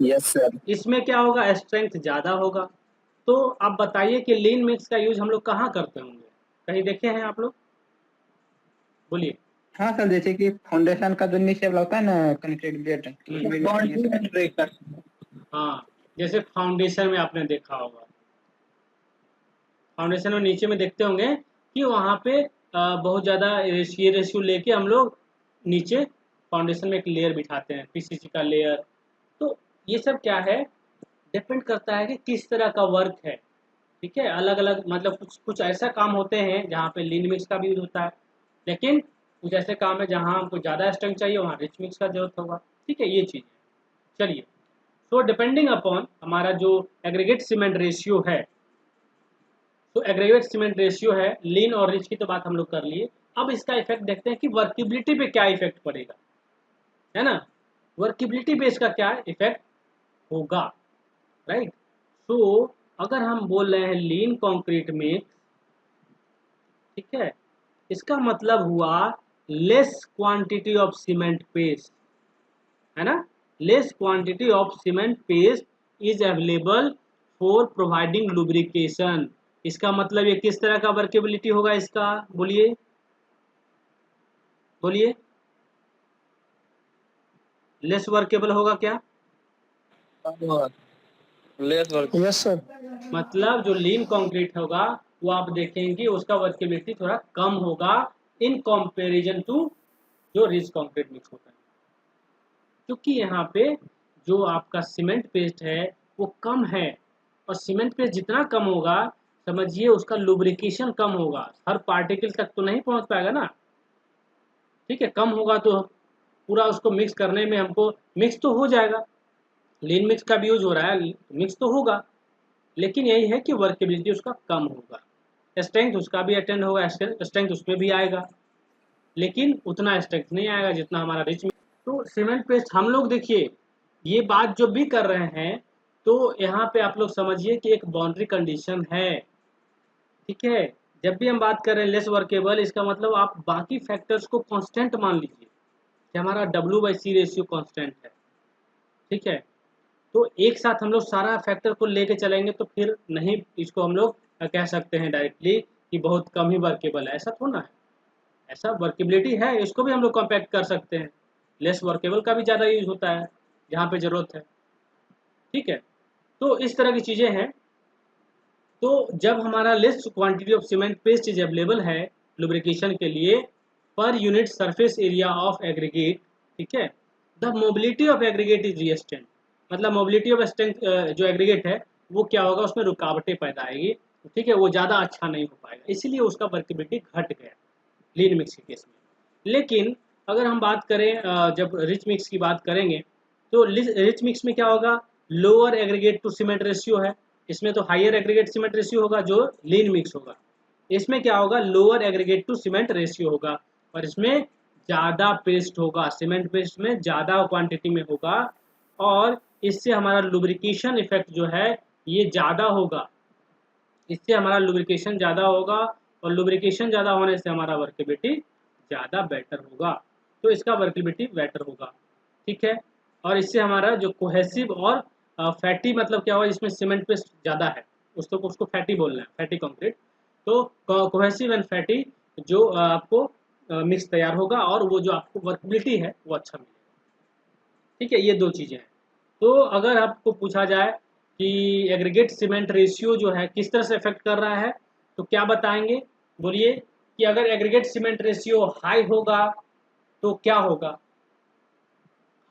Yes sir. इसमें क्या होगा? स्ट्रेंथ ज़्यादा होगा। तो आप बताइए कि लीन मिक्स का यूज हम लोग कहाँ करते होंगे? कहीं देखे हैं आप लोग? बोलिए। हाँ सर, जैसे कि फाउंडेशन का जो नीचे वाला होता है ना कंक्रीट बेड, हाँ, जैसे फाउंडेशन में आपने देखा होगा, फाउंडेशन में नीचे में देखते होंगे कि वहाँ पे बहुत ज़्यादा रेशियो लेके हम लोग नीचे फाउंडेशन में एक लेयर बिठाते हैं, पीसीसी का लेयर। तो ये सब क्या है, डिपेंड करता है कि किस तरह का वर्क है, ठीक है। अलग अलग मतलब कुछ ऐसा काम होते हैं जहाँ पे लीन मिक्स का भी यूज होता है, लेकिन कुछ ऐसे काम है जहाँ हमको ज़्यादा स्ट्रेंथ चाहिए, वहाँ रिच मिक्स का जरूरत होगा, ठीक है, ये चीज़ है। चलिए, तो डिपेंडिंग अपॉन हमारा जो एग्रीगेट सीमेंट रेशियो है, तो एग्रीगेट सीमेंट रेशियो है, लीन और रिच की तो बात हम लोग कर लिए। अब इसका इफेक्ट देखते हैं कि वर्केबिलिटी पे क्या इफेक्ट पड़ेगा, है ना। वर्केबिलिटी पे इसका क्या इफेक्ट होगा, राइट। तो अगर हम बोल रहे हैं लीन कंक्रीट मिक्स, ठीक है, इसका मतलब हुआ less quantity of cement paste, है ना, less quantity of cement paste is available for providing lubrication. इसका मतलब ये किस तरह का वर्केबिलिटी होगा इसका? बोलिए बोलिए, लेस वर्केबल होगा क्या? Yes sir. मतलब जो लीन कंक्रीट होगा वो आप देखेंगे उसका वर्केबिलिटी थोड़ा कम होगा इन कंपैरिजन टू जो रिच कंक्रीट मिक्स होता है, क्योंकि यहाँ पे जो आपका सीमेंट पेस्ट है वो कम है, और सीमेंट पेस्ट जितना कम होगा समझिए उसका लुब्रिकेशन कम होगा, हर पार्टिकल तक तो नहीं पहुँच पाएगा ना, ठीक है। कम होगा तो पूरा उसको मिक्स करने में हमको, मिक्स तो हो जाएगा, लीन मिक्स का भी यूज हो रहा है, मिक्स तो होगा, लेकिन यही है कि वर्केबिलिटी उसका कम होगा, स्ट्रेंथ उसका भी अटेंड होगा, स्ट्रेंथ उसमें भी आएगा, लेकिन उतना स्ट्रेंथ नहीं आएगा जितना हमारा रिच। तो सीमेंट पेस्ट हम लोग देखिए ये बात जो भी कर रहे हैं, तो यहाँ पे आप लोग समझिए कि एक बाउंड्री कंडीशन है, ठीक है। जब भी हम बात कर रहे हैं लेस वर्केबल, इसका मतलब आप बाकी फैक्टर्स को कांस्टेंट मान लीजिए कि हमारा W/C रेशियो कांस्टेंट है, ठीक है। तो एक साथ हम लोग सारा फैक्टर को लेके चलेंगे तो फिर नहीं इसको हम लोग कह सकते हैं डायरेक्टली कि बहुत कम ही वर्केबल है, ऐसा थोड़ा है। ऐसा वर्केबिलिटी है, इसको भी हम लोग कॉम्पैक्ट कर सकते हैं, लेस वर्केबल का भी ज़्यादा यूज होता है जहाँ पे ज़रूरत है, ठीक है। तो इस तरह की चीज़ें हैं। तो जब हमारा less quantity of cement paste is available है लुब्रिकेशन के लिए per unit surface area of aggregate, ठीक है, the mobility of aggregate is resistant. मतलब मोबिलिटी ऑफ स्ट्रेंथ जो एग्रीगेट है वो क्या होगा, उसमें रुकावटें पैदा आएगी, ठीक है, वो ज़्यादा अच्छा नहीं हो पाएगा, इसीलिए उसका वर्केबिलिटी घट गया लीन मिक्स के केस में। लेकिन अगर हम बात करें जब रिच मिक्स की बात करेंगे तो रिच मिक्स में क्या होगा, lower aggregate to cement ratio है, इसमें तो हायर एग्रीगेट सीमेंट रेशियो होगा जो लीन मिक्स होगा, इसमें क्या होगा, lower aggregate to cement ratio होगा, और इसमें ज़्यादा पेस्ट होगा, सीमेंट पेस्ट में ज़्यादा क्वांटिटी में होगा, और इससे हमारा लुब्रिकेशन इफेक्ट जो है ये ज़्यादा होगा, इससे हमारा लुब्रिकेशन ज़्यादा होगा, और लुब्रिकेशन ज़्यादा होने से हमारा वर्केबिलिटी ज़्यादा बेटर होगा। तो इसका वर्केबिलिटी बेटर होगा, ठीक है। और इससे हमारा जो कोहेसिव और फैटी मतलब क्या हुआ, इसमें सीमेंट पेस्ट ज़्यादा है, उसको फैटी बोलना है, फैटी कंक्रीट। तो कोहेसिव एंड फैटी जो आपको मिक्स तैयार होगा और वो जो आपको वर्केबिलिटी है वो अच्छा मिलेगा, ठीक है। ये दो चीज़ें हैं। तो अगर आपको पूछा जाए कि एग्रीगेट सीमेंट रेशियो जो है किस तरह से इफेक्ट कर रहा है, तो क्या बताएंगे, बोलिए कि अगर एग्रीगेट सीमेंट रेशियो हाई होगा तो क्या होगा,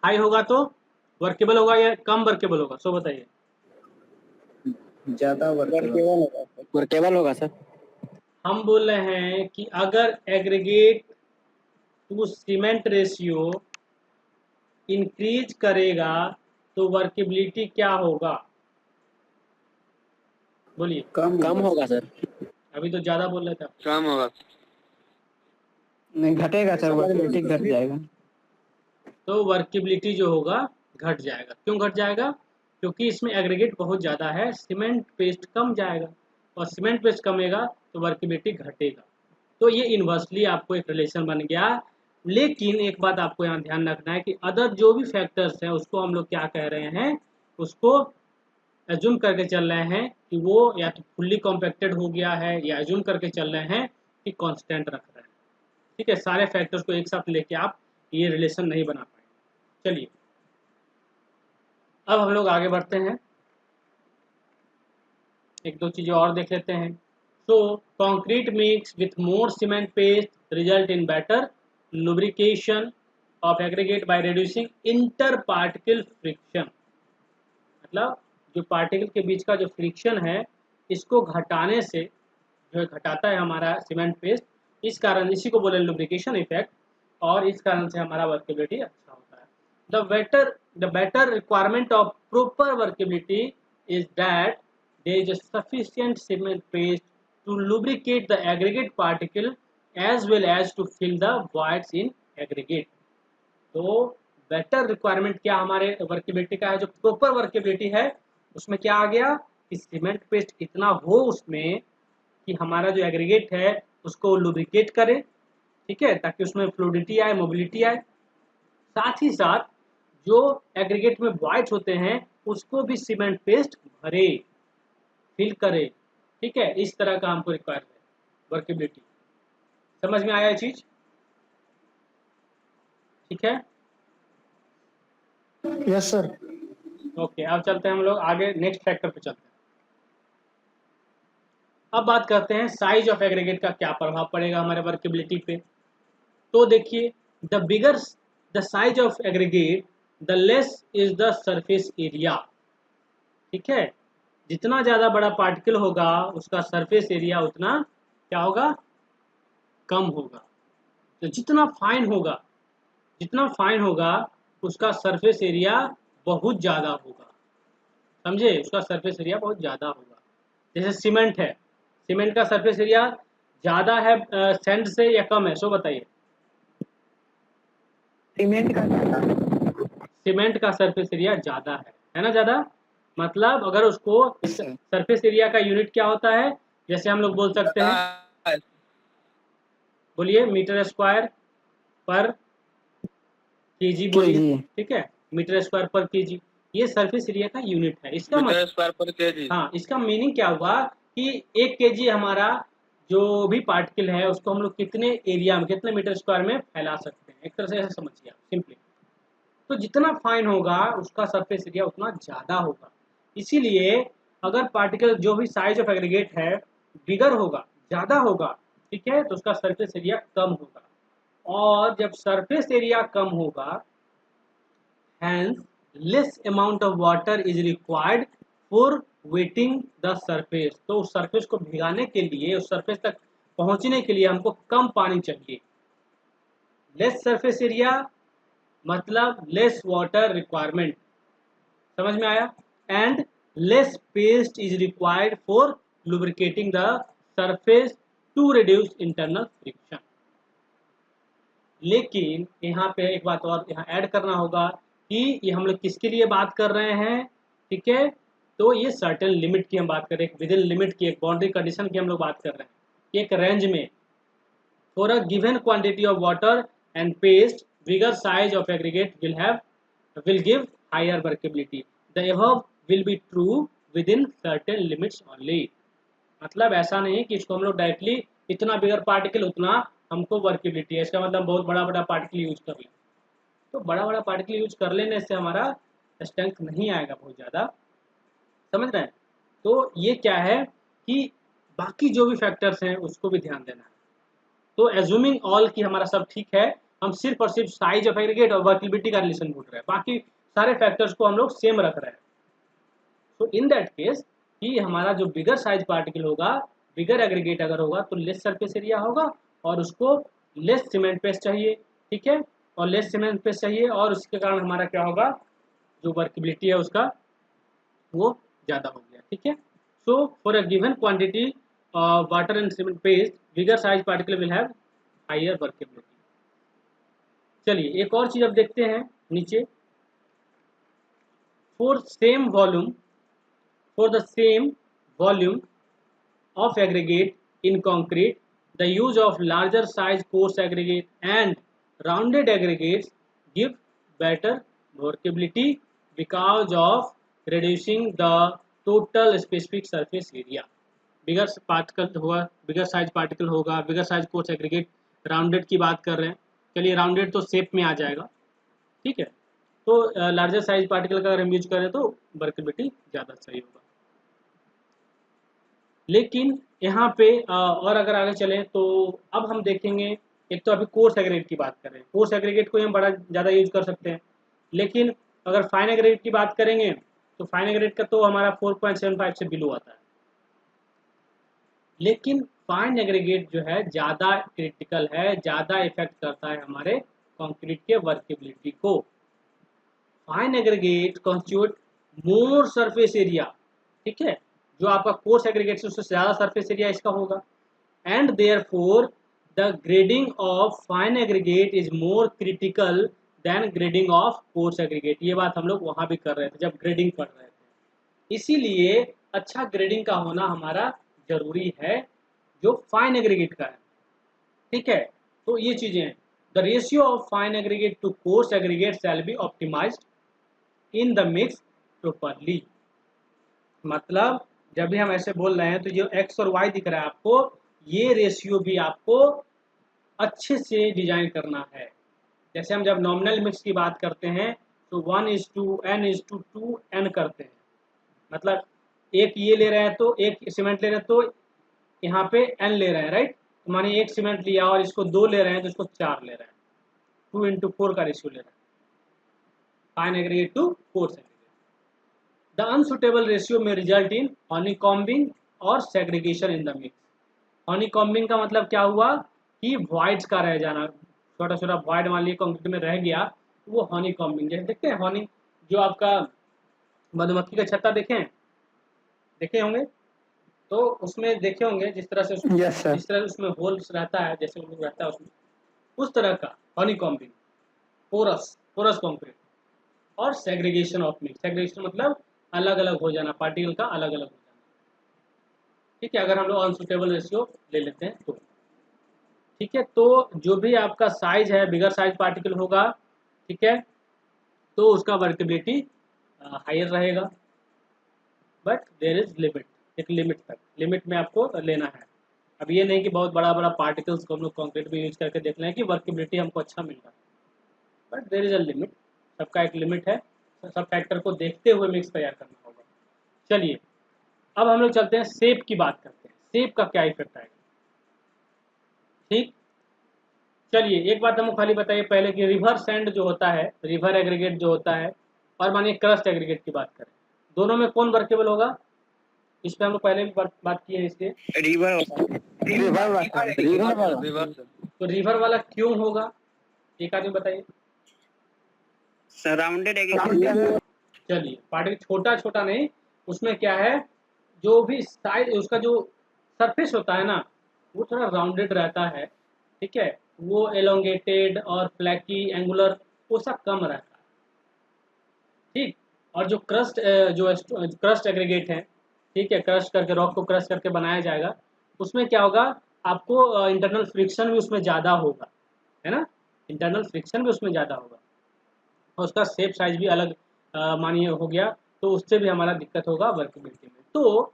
हाई होगा तो वर्केबल होगा या कम वर्केबल होगा, सो बताइए। ज्यादा वर्केबल वर्केबल होगा सर। हम बोल रहे हैं कि अगर aggregate to cement ratio increase करेगा तो वर्केबिलिटी क्या होगा, बोलिए। कम होगा सर। अभी तो ज्यादा बोल रहे थे आप। कम होगा। नहीं घटेगा सर, वर्केबिलिटी घट जाएगा। तो वर्केबिलिटी जो होगा घट जाएगा। क्यों घट जाएगा, क्योंकि इसमें एग्रीगेट बहुत ज़्यादा है, सीमेंट पेस्ट कम जाएगा, और सीमेंट पेस्ट कमेगा तो वर्केबिलिटी घटेगा। तो ये इन्वर्सली आपको एक रिलेशन बन गया। लेकिन एक बात आपको यहाँ ध्यान रखना है कि अदर जो भी फैक्टर्स हैं उसको हम लोग क्या कह रहे हैं, उसको एज्यूम करके चल रहे हैं कि वो या तो फुल्ली कॉम्पैक्टेड हो गया है, या एज्यूम करके चल रहे हैं कि कांस्टेंट रख रहे हैं, ठीक है। सारे फैक्टर्स को एक साथ लेके आप ये रिलेशन नहीं बना पाएंगे। चलिए अब हम लोग आगे बढ़ते हैं, एक दो चीज़ें और देख लेते हैं। So concrete mix with more cement paste result in better lubrication of aggregate by reducing inter particle friction. मतलब जो पार्टिकल के बीच का जो फ्रिक्शन है इसको घटाने से जो घटाता है हमारा सीमेंट पेस्ट, इस कारण इसी को बोले लुब्रिकेशन इफेक्ट, और इस कारण से हमारा वर्केबिलिटी अच्छा होता है। The better requirement of proper workability is that there is a sufficient cement paste to lubricate the aggregate particle as well as to fill the voids in aggregate। तो better requirement क्या हमारे workability का है, जो proper workability है उसमें क्या आ गया कि सीमेंट पेस्ट इतना हो उसमें कि हमारा जो एग्रीगेट है उसको लुब्रिकेट करे, ठीक है, ताकि उसमें फ्लूइडिटी आए, मोबिलिटी आए। साथ ही साथ जो एग्रीगेट में वॉइड्स होते हैं उसको भी सीमेंट पेस्ट भरे, फिल करे, ठीक है। इस तरह का हमको रिक्वायर है वर्केबिलिटी। समझ में आया ये चीज, ठीक है। Yes sir. ओके अब चलते हैं हम लोग आगे, नेक्स्ट फैक्टर पे चलते हैं। अब बात करते हैं साइज ऑफ एग्रीगेट का क्या प्रभाव पड़ेगा हमारे वर्केबिलिटी पे। तो देखिए, the bigger the size of aggregate the less is the surface area, ठीक है। जितना ज़्यादा बड़ा पार्टिकल होगा उसका सरफेस एरिया उतना क्या होगा, कम होगा। तो जितना फाइन होगा उसका सरफेस एरिया बहुत ज़्यादा होगा, समझे, उसका सरफेस एरिया बहुत ज़्यादा होगा। जैसे सीमेंट है, सीमेंट का सरफेस एरिया ज़्यादा है सैंड से या कम है, सो बताइए। सीमेंट का सरफेस एरिया ज़्यादा है ना, ज़्यादा। मतलब अगर उसको सरफेस एरिया का यूनिट क्या होता है, जैसे हम लोग बोल सकते हैं, बोलिए मीटर स्क्वायर पर केजी, बोलिए, ठीक है, मीटर स्क्वायर पर केजी, ये सरफेस एरिया का यूनिट है। इसका मीटर स्क्वायर पर केजी। हाँ, इसका मीनिंग क्या हुआ कि 1 केजी हमारा जो भी पार्टिकल है उसको हम लोग कितने एरिया में, कितने मीटर स्क्वायर में फैला सकते हैं, एक तरह से ऐसा समझिए आप सिंपली। तो जितना फाइन होगा उसका सरफेस एरिया उतना ज़्यादा होगा। इसीलिए अगर पार्टिकल जो भी साइज ऑफ एग्रीगेट है बिगर होगा, ज़्यादा होगा, ठीक है, तो उसका सरफेस एरिया कम होगा। और जब सरफेस एरिया कम होगा, hence less amount of water is required for wetting the surface। तो उस सरफेस को भिगाने के लिए, उस सरफेस तक पहुंचने के लिए हमको कम पानी चाहिए। लेस सरफेस एरिया मतलब लेस वाटर रिक्वायरमेंट, समझ में आया। And less paste is required for lubricating the surface to reduce internal friction. लेकिन यहाँ पे एक बात और यहाँ ऐड करना होगा कि ये हम लोग किसके लिए बात कर रहे हैं, ठीक है। तो ये सर्टेन लिमिट की हम बात कर रहे हैं, विद इन लिमिट की, एक बाउंड्री कंडीशन की हम लोग बात कर रहे हैं। एक रेंज में for a given quantity of water and paste bigger size of aggregate will give higher workability. The above will be true within certain limits only. मतलब ऐसा नहीं कि इसको हम लोग डायरेक्टली इतना बिगर पार्टिकल उतना हमको वर्केबिलिटी है, इसका मतलब बहुत बड़ा बड़ा पार्टिकल यूज कर ले, तो बड़ा बड़ा पार्टिकल यूज कर लेने से हमारा स्ट्रेंथ नहीं आएगा बहुत ज़्यादा, समझ रहे हैं। तो ये क्या है कि बाकी जो भी फैक्टर्स हैं उसको भी ध्यान देना है। तो एज्यूमिंग ऑल की हमारा सब ठीक है, हम सिर्फ और सिर्फ साइज ऑफ एग्रीगेट और वर्केबिलिटी का रिलेशन ढूंढ रहे हैं, बाकी सारे फैक्टर्स को हम लोग सेम रख रहे हैं। तो इन दैट केस कि हमारा जो बिगर साइज पार्टिकल होगा, बिगर एग्रीगेट अगर होगा तो लेस सरफेस एरिया होगा और उसको लेस सीमेंट पेस्ट चाहिए, ठीक है, और लेस सीमेंट पेस्ट चाहिए, और उसके कारण हमारा क्या होगा, जो वर्केबिलिटी है उसका वो ज़्यादा हो गया, ठीक है। So for a given quantity water and cement paste bigger size particle will have higher workability. चलिए एक और चीज़ अब देखते हैं नीचे, for the same volume of aggregate in concrete, the use of larger size coarse aggregate and rounded aggregates give better workability because of reducing the total specific surface area. Bigger particle होगा, बिगर size particle होगा, bigger size coarse aggregate, rounded की बात कर रहे हैं, चलिए rounded तो shape में आ जाएगा, ठीक है। तो लार्जर साइज पार्टिकल का अगर हम यूज करें तो वर्केबिलिटी ज़्यादा सही होगा। लेकिन यहाँ पे और अगर आगे चलें तो अब हम देखेंगे, एक तो अभी कोर्स एग्रीगेट की बात करें, कोर्स एग्रीगेट को हम बड़ा ज़्यादा यूज कर सकते हैं, लेकिन अगर फाइन एग्रीगेट की बात करेंगे तो फाइन एग्रीगेट का तो हमारा 4.75 से बिलो आता है। लेकिन फाइन एग्रीगेट जो है ज़्यादा क्रिटिकल है, ज़्यादा इफेक्ट करता है हमारे कंक्रीट के वर्केबिलिटी को। फाइन एग्रीगेट कॉन्स्टिट्यूट मोर सरफेस एरिया, ठीक है, जो आपका कोर्स एग्रीगेट से उससे ज़्यादा सरफेस एरिया इसका होगा, and therefore the grading of fine aggregate is more critical than grading of coarse aggregate. ये बात हम लोग वहाँ भी कर रहे थे जब ग्रेडिंग पढ़ रहे थे, इसीलिए अच्छा ग्रेडिंग का होना हमारा जरूरी है जो फाइन एग्रीगेट का है, ठीक है। तो ये चीज़ें हैं, the ratio of fine aggregate to coarse aggregate shall be optimized in the mix properly. मतलब जब भी हम ऐसे बोल रहे हैं तो जो एक्स और वाई दिख रहा है आपको, ये रेशियो भी आपको अच्छे से डिजाइन करना है। जैसे हम जब नॉमिनल मिक्स की बात करते हैं तो 1:n:2n करते हैं, मतलब एक ये ले रहे हैं तो एक सीमेंट ले रहे हैं तो यहाँ पे n ले रहे हैं, राइट। तो मानिए एक सीमेंट लिया और इसको 2 ले रहे हैं तो इसको 4 ले रहे हैं, 2:4 का रेशियो ले रहे हैं fine aggregate to coarse aggregate. The unsuitable ratio may result in honeycombing और segregation in the mix. Honeycombing का मतलब क्या हुआ कि वॉइड्स का रह जाना, छोटा छोटा वॉइड मान लीजिए कंक्रीट में रह गया तो वो हनीकॉम्बिंग। जैसे देखते हैं हनी, जो आपका मधुमक्खी का छत्ता देखे होंगे, तो उसमें देखे होंगे जिस तरह से जिस तरह उसमें होल्स रहता है, जैसे वो रहता है उसमें, उस तरह का हनीकॉम्बिंग, पोरस कंक्रीट। और सेग्रीगेशन ऑफ मिक्स, सेग्रीगेशन मतलब अलग अलग हो जाना, पार्टिकल का अलग अलग हो जाना, ठीक है, अगर हम लोग अनसुटेबल रेशियो ले लेते हैं तो, ठीक है। तो जो भी आपका साइज है, बिगर साइज पार्टिकल होगा, ठीक है, तो उसका वर्केबिलिटी हायर रहेगा, बट देयर इज लिमिट, एक लिमिट तक, लिमिट में आपको लेना है। अब ये नहीं कि बहुत बड़ा बड़ा पार्टिकल्स को हम लोग कॉन्क्रीट में यूज करके देख लें कि वर्केबिलिटी हमको अच्छा मिल रहा है, but there is a limit, सबका एक लिमिट है, सब फैक्टर को देखते हुए मिक्स तैयार करना होगा। चलिए अब हम लोग चलते हैं शेप की बात करते हैं, शेप का क्या इफेक्ट आएगा, ठीक। चलिए एक बात हमको खाली बताइए पहले कि रिवर सैंड जो होता है, रिवर एग्रीगेट जो होता है, और मानिए क्रस्ट एग्रीगेट की बात करें, दोनों में कौन वर्केबल होगा, इस पर हम लोग पहले भी बात की है, इसलिए तो रिवर वाला क्यों होगा, एक आदमी बताइए। सराउंडेड चलिए पार्टिकल छोटा छोटा नहीं, उसमें क्या है, जो भी साइज उसका जो सरफेस होता है ना वो थोड़ा राउंडेड रहता है, ठीक है, वो एलोंगेटेड और फ्लैकी एंगुलर वो सब कम रहता है, ठीक। और जो क्रस्ट एग्रीगेट है, ठीक है, क्रस्ट करके रॉक को क्रस्ट करके बनाया जाएगा, उसमें क्या होगा, आपको इंटरनल फ्रिक्शन भी उसमें ज़्यादा होगा, है ना, इंटरनल फ्रिक्शन भी उसमें ज़्यादा होगा और उसका शेप साइज भी अलग मानिए हो गया, तो उससे भी हमारा दिक्कत होगा वर्केबिलिटी में। तो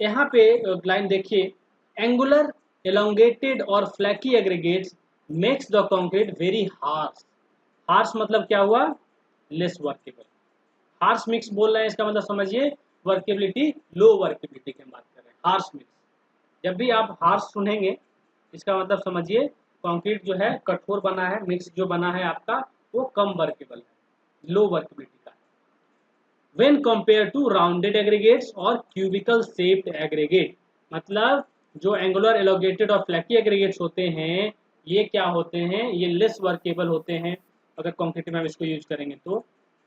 यहाँ पे लाइन देखिए, एंगुलर एलोंगेटेड और flaky aggregates makes the concrete very harsh. Harsh मतलब क्या हुआ, लेस वर्केबल। हार्श मिक्स बोल रहे हैं, इसका मतलब समझिए वर्केबिलिटी, लो वर्केबिलिटी की हम बात कर रहे हैं, हार्श मिक्स। जब भी आप हार्श सुनेंगे इसका मतलब समझिए कंक्रीट जो है कठोर बना है, मिक्स जो बना है आपका वो कम वर्केबल है, लो वर्केबिलिटी का। When compare to rounded aggregates और क्यूबिकल शेप्ड एग्रीगेट, मतलब जो एंगुलर एलोगेटेड और फ्लैकी एग्रीगेट्स होते हैं ये क्या होते हैं, ये लेस वर्केबल होते हैं। अगर कंक्रीट में हम इसको यूज करेंगे तो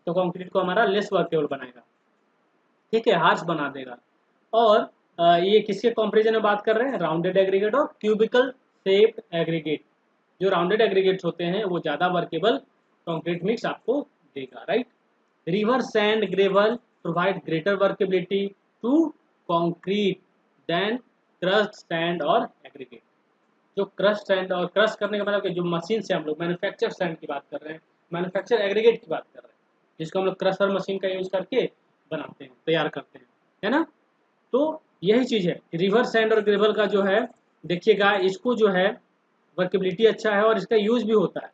कंक्रीट को हमारा लेस वर्केबल बनाएगा, ठीक है, हार्श बना देगा। और ये किसके कंपैरिजन में बात कर रहे हैं, राउंडेड एग्रीगेट और क्यूबिकल शेप्ड एग्रीगेट। जो राउंडेड एग्रीगेट्स होते हैं वो ज़्यादा वर्केबल कंक्रीट मिक्स आपको देगा, right. River sand gravel provide greater workability to concrete than crushed sand और एग्रीगेट। जो क्रश सैंड और क्रश करने का मतलब कि जो मशीन से हम लोग मैन्युफैक्चर सैंड की बात कर रहे हैं, मैन्युफैक्चर एग्रीगेट की बात कर रहे हैं, जिसको हम लोग क्रशर मशीन का यूज करके बनाते हैं, तैयार करते हैं, है ना। तो यही चीज़ है, रिवर सैंड और ग्रेवल का जो है देखिएगा, इसको जो है वर्केबिलिटी अच्छा है और इसका यूज भी होता है।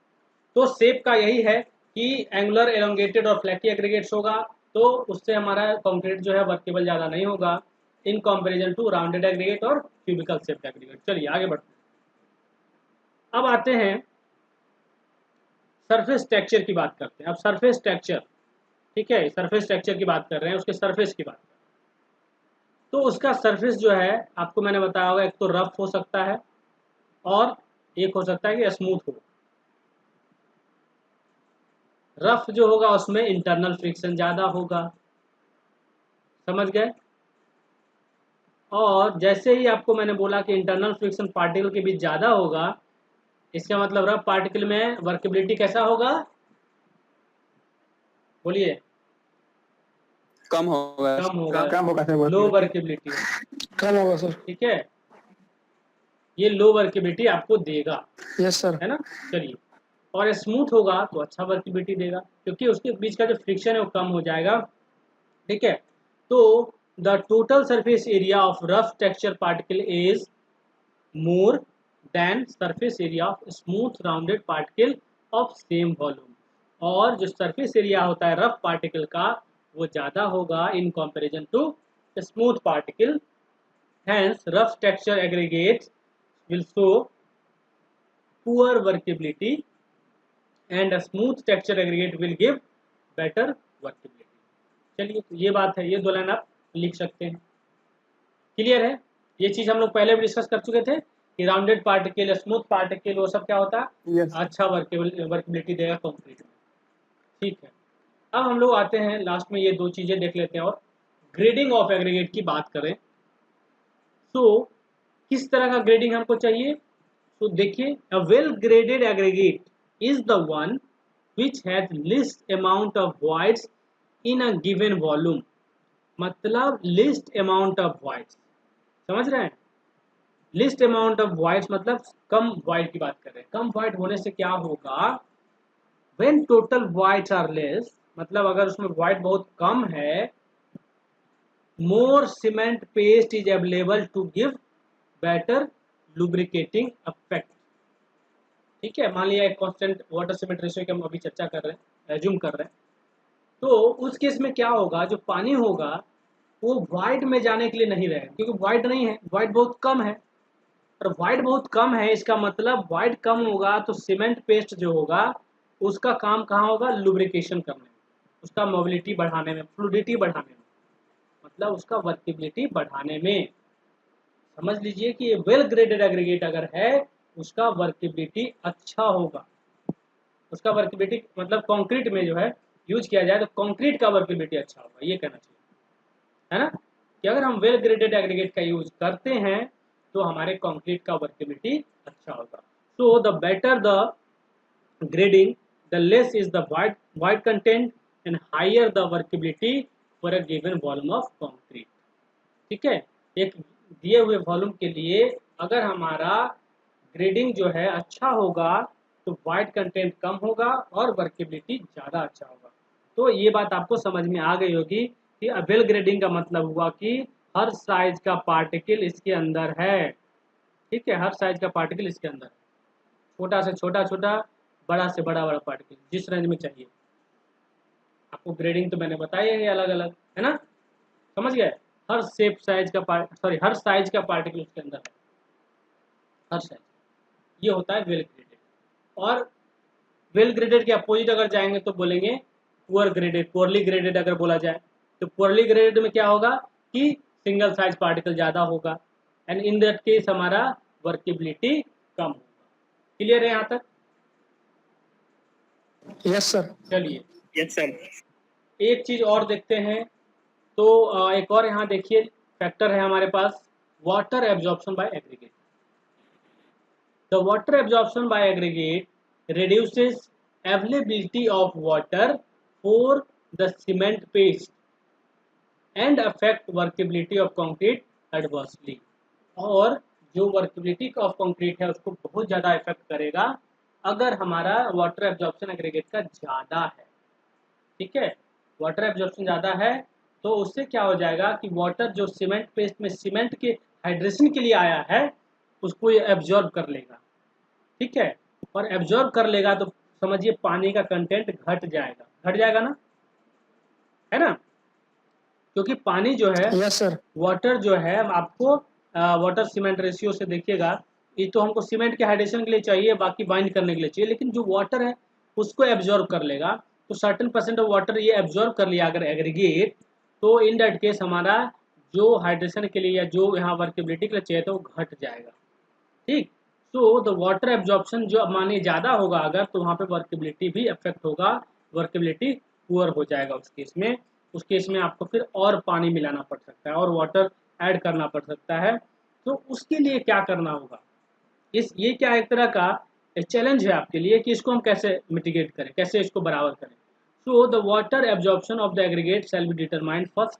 तो शेप का यही है कि एंगुलर एलोंगेटेड और फ्लैकी एग्रीगेट्स होगा तो उससे हमारा कंक्रीट जो है वर्केबल ज़्यादा नहीं होगा in comparison to rounded aggregate और क्यूबिकल शेप्ड एग्रीगेट। चलिए आगे बढ़ते हैं। अब आते हैं सरफेस टेक्सचर की बात करते हैं। अब सरफेस टेक्सचर, ठीक है, सरफेस टेक्सचर की बात कर रहे हैं, उसके सरफेस की बात कर रहे हैं। तो उसका सरफेस जो है आपको मैंने बताया होगा, एक तो रफ हो सकता है और एक हो सकता है कि स्मूथ हो। रफ जो होगा उसमें इंटरनल फ्रिक्शन ज़्यादा होगा, समझ गए। और जैसे ही आपको मैंने बोला कि इंटरनल फ्रिक्शन पार्टिकल के बीच ज़्यादा होगा, इसका मतलब रफ पार्टिकल में वर्केबिलिटी कैसा होगा, बोलिए, कम होगा कम होगा सर, लो वर्केबिलिटी, कम होगा सर। ठीक है, ये लो वर्केबिलिटी आपको देगा, यस सर। है ना। चलिए, और स्मूथ होगा तो अच्छा वर्केबिलिटी देगा क्योंकि उसके बीच का जो फ्रिक्शन है वो कम हो जाएगा, ठीक है। तो the total surface area of rough texture particle is more than surface area of smooth rounded particle of same volume. और जो सरफेस एरिया होता है रफ पार्टिकल का वो ज़्यादा होगा in comparison to smooth particle. Hence rough texture aggregates will show poor workability and a smooth texture aggregate will give better workability। चलिए, तो ये बात है, ये दो लाइन आप लिख सकते हैं। क्लियर है, ये चीज हम लोग पहले भी डिस्कस कर चुके थे कि राउंडेड पार्टिकल, स्मूथ पार्टिकल, वो सब क्या होता है, यस। अच्छा वर्केबिलिटी देगा कंक्रीट में, ठीक है। अब हम लोग आते हैं लास्ट में, ये दो चीजें देख लेते हैं और ग्रेडिंग ऑफ एग्रीगेट की बात करें। तो किस तरह का ग्रेडिंग हमको चाहिए, तो देखिए, a well graded aggregate is the one which has list amount of voids in a given volume. मतलब लिस्ट अमाउंट ऑफ वॉइड्स, समझ रहे हैं, लिस्ट अमाउंट ऑफ वॉइड्स मतलब कम वॉइड की बात कर रहे हैं। कम वॉइड होने से क्या होगा, when total voids are less, मतलब अगर उसमें वॉइड बहुत कम है, more cement paste is available to give better lubricating effect, ठीक है। मान लिया एक कांस्टेंट वाटर सीमेंट रेशियो की हम अभी चर्चा कर रहे हैं, एज्यूम कर रहे हैं, तो उस केस में क्या होगा, जो पानी होगा वो वाइड में जाने के लिए नहीं रहेगा क्योंकि वाइड नहीं है, वाइड बहुत कम है। और वाइड बहुत कम है इसका मतलब वाइड कम होगा तो सीमेंट पेस्ट जो होगा उसका काम कहाँ होगा, लुब्रिकेशन करने में, उसका मोबिलिटी बढ़ाने में, फ्लूडिटी बढ़ाने में, मतलब उसका वर्केबिलिटी बढ़ाने में। समझ लीजिए कि ये वेल ग्रेडेड एग्रीगेट अगर है उसका वर्केबिलिटी अच्छा होगा, उसका वर्केबिलिटी मतलब कंक्रीट में जो है यूज किया जाए तो कंक्रीट का वर्केबिलिटी अच्छा होगा, ये कहना चाहिए, है ना, कि अगर हम वेल ग्रेडेड एग्रीगेट का यूज करते हैं तो हमारे कंक्रीट का वर्केबिलिटी अच्छा होगा। So the better the grading the less is the void content and higher the workability for a given volume of concrete, ठीक है। एक दिए हुए वॉल्यूम के लिए अगर हमारा ग्रेडिंग जो है अच्छा होगा तो वाइट कंटेंट कम होगा और वर्केबिलिटी ज़्यादा अच्छा होगा। तो ये बात आपको समझ में आ गई होगी कि वेल ग्रेडिंग का मतलब हुआ कि हर साइज का पार्टिकल इसके अंदर है। ठीक है, हर साइज का पार्टिकल इसके अंदर है, छोटा से छोटा छोटा, बड़ा से बड़ा बड़ा पार्टिकल जिस रेंज में चाहिए आपको। ग्रेडिंग तो मैंने बताई है अलग अलग, है ना, समझ गए। हर शेप साइज का हर साइज का पार्टिकल उसके अंदर है, हर साइज। ये होता है वेल ग्रेडेड। और वेल ग्रेडेड के अपोजिट अगर जाएंगे तो बोलेंगे पुअर ग्रेडेड, पुअरली ग्रेडेड अगर बोला जाए तो पुअरली ग्रेडेड में क्या होगा कि सिंगल साइज पार्टिकल ज़्यादा होगा एंड इन दैट केस हमारा वर्केबिलिटी कम होगा। क्लियर है यहाँ तक? Yes sir. चलिए यस सर। एक चीज़ और देखते हैं। तो एक और यहाँ देखिए फैक्टर है हमारे पास, water absorption by aggregate. The water absorption by aggregate reduces availability of water for the cement paste and affect workability of concrete adversely। और जो वर्केबिलिटी ऑफ कंक्रीट है उसको बहुत ज़्यादा इफेक्ट करेगा अगर हमारा वाटर एब्जॉर्प्शन एग्रीगेट का ज़्यादा है। ठीक है, वाटर एब्जॉर्प्शन ज़्यादा है तो उससे क्या हो जाएगा कि वाटर जो सीमेंट पेस्ट में सीमेंट के हाइड्रेशन के लिए आया है उसको ये एब्जॉर्ब कर लेगा। ठीक है, और एब्जॉर्ब कर लेगा तो समझिए पानी का कंटेंट घट जाएगा ना, है ना, क्योंकि पानी जो है, यस सर। वाटर जो है आपको वाटर सीमेंट रेशियो से देखिएगा, ये तो हमको सीमेंट के हाइड्रेशन के लिए चाहिए, बाकी बाइंड करने के लिए चाहिए, लेकिन जो वाटर है उसको एब्जॉर्ब कर लेगा। तो सर्टेन परसेंट ऑफ वाटर ये एब्जॉर्ब कर लिया अगर एग्रीगेट, तो इन दैट केस हमारा जो हाइड्रेशन के लिए या जो यहाँ वर्केबिलिटी के लिए चाहिए था वो घट जाएगा। ठीक, तो द वाटर एब्जॉर्प्शन जो मानिए ज़्यादा होगा अगर, तो वहाँ पे वर्केबिलिटी भी अफेक्ट होगा, वर्केबिलिटी पुअर हो जाएगा उस केस में। उस केस में आपको फिर और पानी मिलाना पड़ सकता है और वाटर ऐड करना पड़ सकता है। तो उसके लिए क्या करना होगा, ये क्या एक तरह का चैलेंज है आपके लिए कि इसको हम कैसे मिटिगेट करें, कैसे इसको बराबर करें। So the water absorption of the aggregate shall be determined first.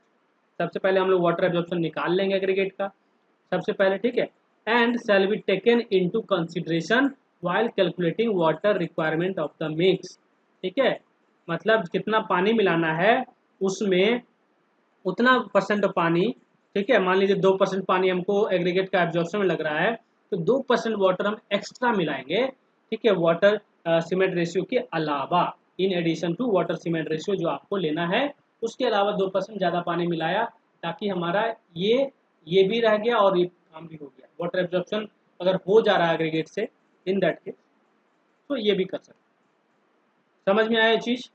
सबसे पहले हम लोग वाटर एब्जॉर्प्शन निकाल लेंगे एग्रीगेट का सबसे पहले, ठीक है, and shall be taken into consideration while calculating water requirement of the mix। ठीक है, मतलब कितना पानी मिलाना है उसमें उतना परसेंट पानी। ठीक है, मान लीजिए 2% पानी हमको एग्रीगेट का एब्जॉर्प्शन में लग रहा है तो 2% वाटर हम एक्स्ट्रा मिलाएंगे। ठीक है, वाटर सीमेंट रेशियो के अलावा, in addition to water cement ratio जो आपको लेना है उसके अलावा 2% ज़्यादा पानी मिलाया ताकि हमारा ये भी रह गया और ये काम भी हो गया। वाटर एब्जॉर्प्शन अगर हो जा रहा है एग्रीगेट से इन दैट केस तो ये भी कर सकते। समझ में आया ये चीज?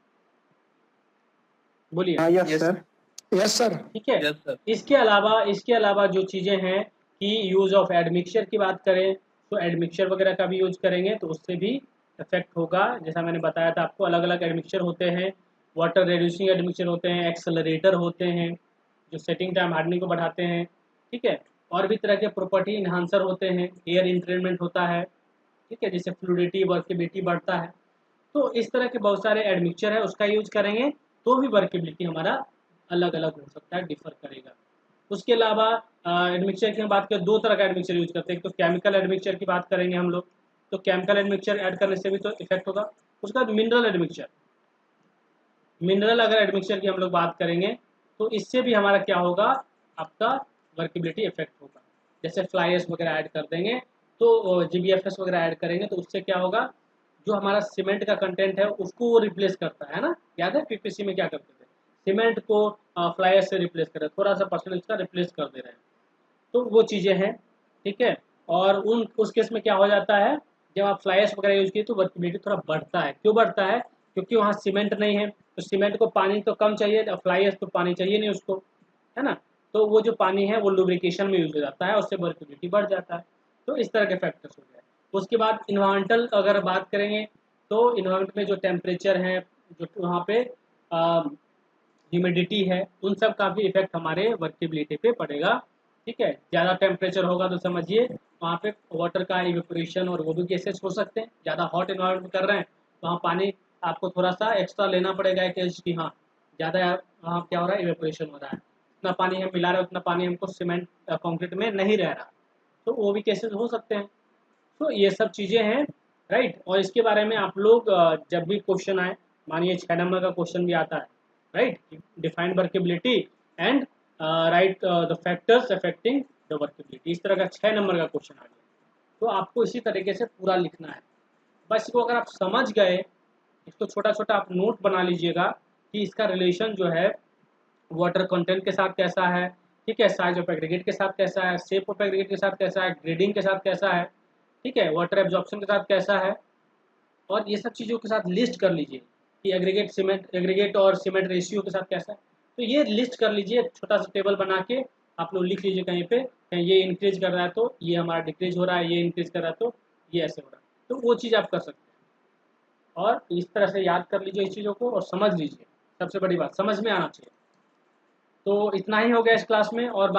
बोलिए। Yes sir. Yes sir. ठीक है, इसके अलावा जो चीजें हैं कि यूज ऑफ एडमिक्सचर की बात करें तो एडमिक्सचर वगैरह का भी यूज करेंगे तो उससे भी इफेक्ट होगा। जैसा मैंने बताया था आपको, अलग अलग एडमिक्सचर होते हैं, वाटर रिड्यूसिंग एडमिक्सचर होते हैं, एक्सेलरेटर होते हैं जो सेटिंग टाइम हार्डनिंग को बढ़ाते हैं। ठीक है, और भी तरह के प्रॉपर्टी इन्हांसर होते हैं, एयर इंट्रेनमेंट होता है, ठीक है, जिससे फ्लूइडिटी वर्केबिलिटी बढ़ता है। तो इस तरह के बहुत सारे एडमिक्सचर है, उसका यूज करेंगे तो भी वर्केबिलिटी हमारा अलग अलग हो सकता है, डिफर करेगा। उसके अलावा एडमिक्सचर की हम बात करें, दो तरह का एडमिक्सचर यूज करते हैं। तो केमिकल एडमिक्सचर की बात करेंगे हम लोग, तो केमिकल एडमिक्सचर ऐड करने से भी तो इफेक्ट होगा। उसके बाद मिनरल एडमिक्सचर, मिनरल अगर एडमिक्सचर की हम लोग बात करेंगे तो इससे भी हमारा क्या होगा, आपका वर्केबिलिटी इफेक्ट होगा। जैसे फ्लाई एश वगैरह ऐड कर देंगे तो GBFS वगैरह ऐड करेंगे तो उससे क्या होगा, जो हमारा सीमेंट का कंटेंट है उसको वो रिप्लेस करता है ना। याद है PPC में क्या करते थे, सीमेंट को फ्लाई एश से रिप्लेस कर रहे हैं, थोड़ा सा परसेंटेज का रिप्लेस कर दे रहे हैं, तो वो चीज़ें हैं। ठीक है, और उस केस में क्या हो जाता है, जब आप फ्लाई एश वगैरह यूज किए तो वर्केबिलिटी थोड़ा बढ़ता है। क्यों बढ़ता है, क्योंकि वहाँ सीमेंट नहीं है तो सीमेंट को पानी तो कम चाहिए, फ्लाई एश तो पानी चाहिए नहीं उसको, है ना, तो वो जो पानी है वो लुब्रिकेशन में यूज हो जाता है, उससे वर्केबिलिटी बढ़ जाता है। तो इस तरह के फैक्टर्स हो गए। उसके बाद इन्वायरमेंटल अगर बात करेंगे तो इन्वायरमेंट में जो टेम्परेचर है, जो वहाँ पे ह्यूमिडिटी है, उन सब का भी इफेक्ट हमारे वर्केबिलिटी पे पड़ेगा। ठीक है, ज़्यादा टेम्परेचर होगा तो समझिए वहाँ पे वाटर का इवेपोरेशन और वो भी केसेस हो सकते हैं। ज़्यादा हॉट इन्वायरमेंट कर रहे हैं तो वहाँ पानी आपको थोड़ा सा एक्स्ट्रा लेना पड़ेगा कि हाँ ज़्यादा वहाँ क्या हो रहा है, इवेपोरेशन हो रहा है, उतना पानी हम मिला रहे हैं उतना पानी हमको सीमेंट कंक्रीट में नहीं रह रहा, तो वो भी केसेस हो सकते हैं। तो ये सब चीज़ें हैं राइट। और इसके बारे में आप लोग जब भी क्वेश्चन आए, मानिए 6 नंबर का क्वेश्चन भी आता है, right, define workability and right the factors affecting the workability, इस तरह का 6 नंबर का क्वेश्चन आ गया, तो आपको इसी तरीके से पूरा लिखना है। बस इसको अगर आप समझ गए, इसको छोटा छोटा आप नोट बना लीजिएगा कि इसका रिलेशन जो है वाटर कंटेंट के साथ कैसा है, ठीक है, साइज ऑफ एग्रीगेट के साथ कैसा है, शेप ऑफ एग्रीगेट के साथ कैसा है, ग्रेडिंग के साथ कैसा है, ठीक है, वाटर एब्जॉर्प्शन के साथ कैसा है, और ये सब चीज़ों के साथ लिस्ट कर लीजिए कि एग्रीगेट और सीमेंट रेशियो के साथ कैसा है। तो ये लिस्ट कर लीजिए, छोटा सा टेबल बना के आप लोग लिख लीजिए कहीं पे, कहीं ये इंक्रीज कर रहा है तो ये हमारा डिक्रीज हो रहा है, ये इंक्रीज कर रहा है तो ये ऐसे हो रहा है, तो वो चीज़ आप कर सकते हैं। और इस तरह से याद कर लीजिए इस चीज़ों को और समझ लीजिए, सबसे बड़ी बात समझ में आना चाहिए। तो इतना ही हो गया इस क्लास में, और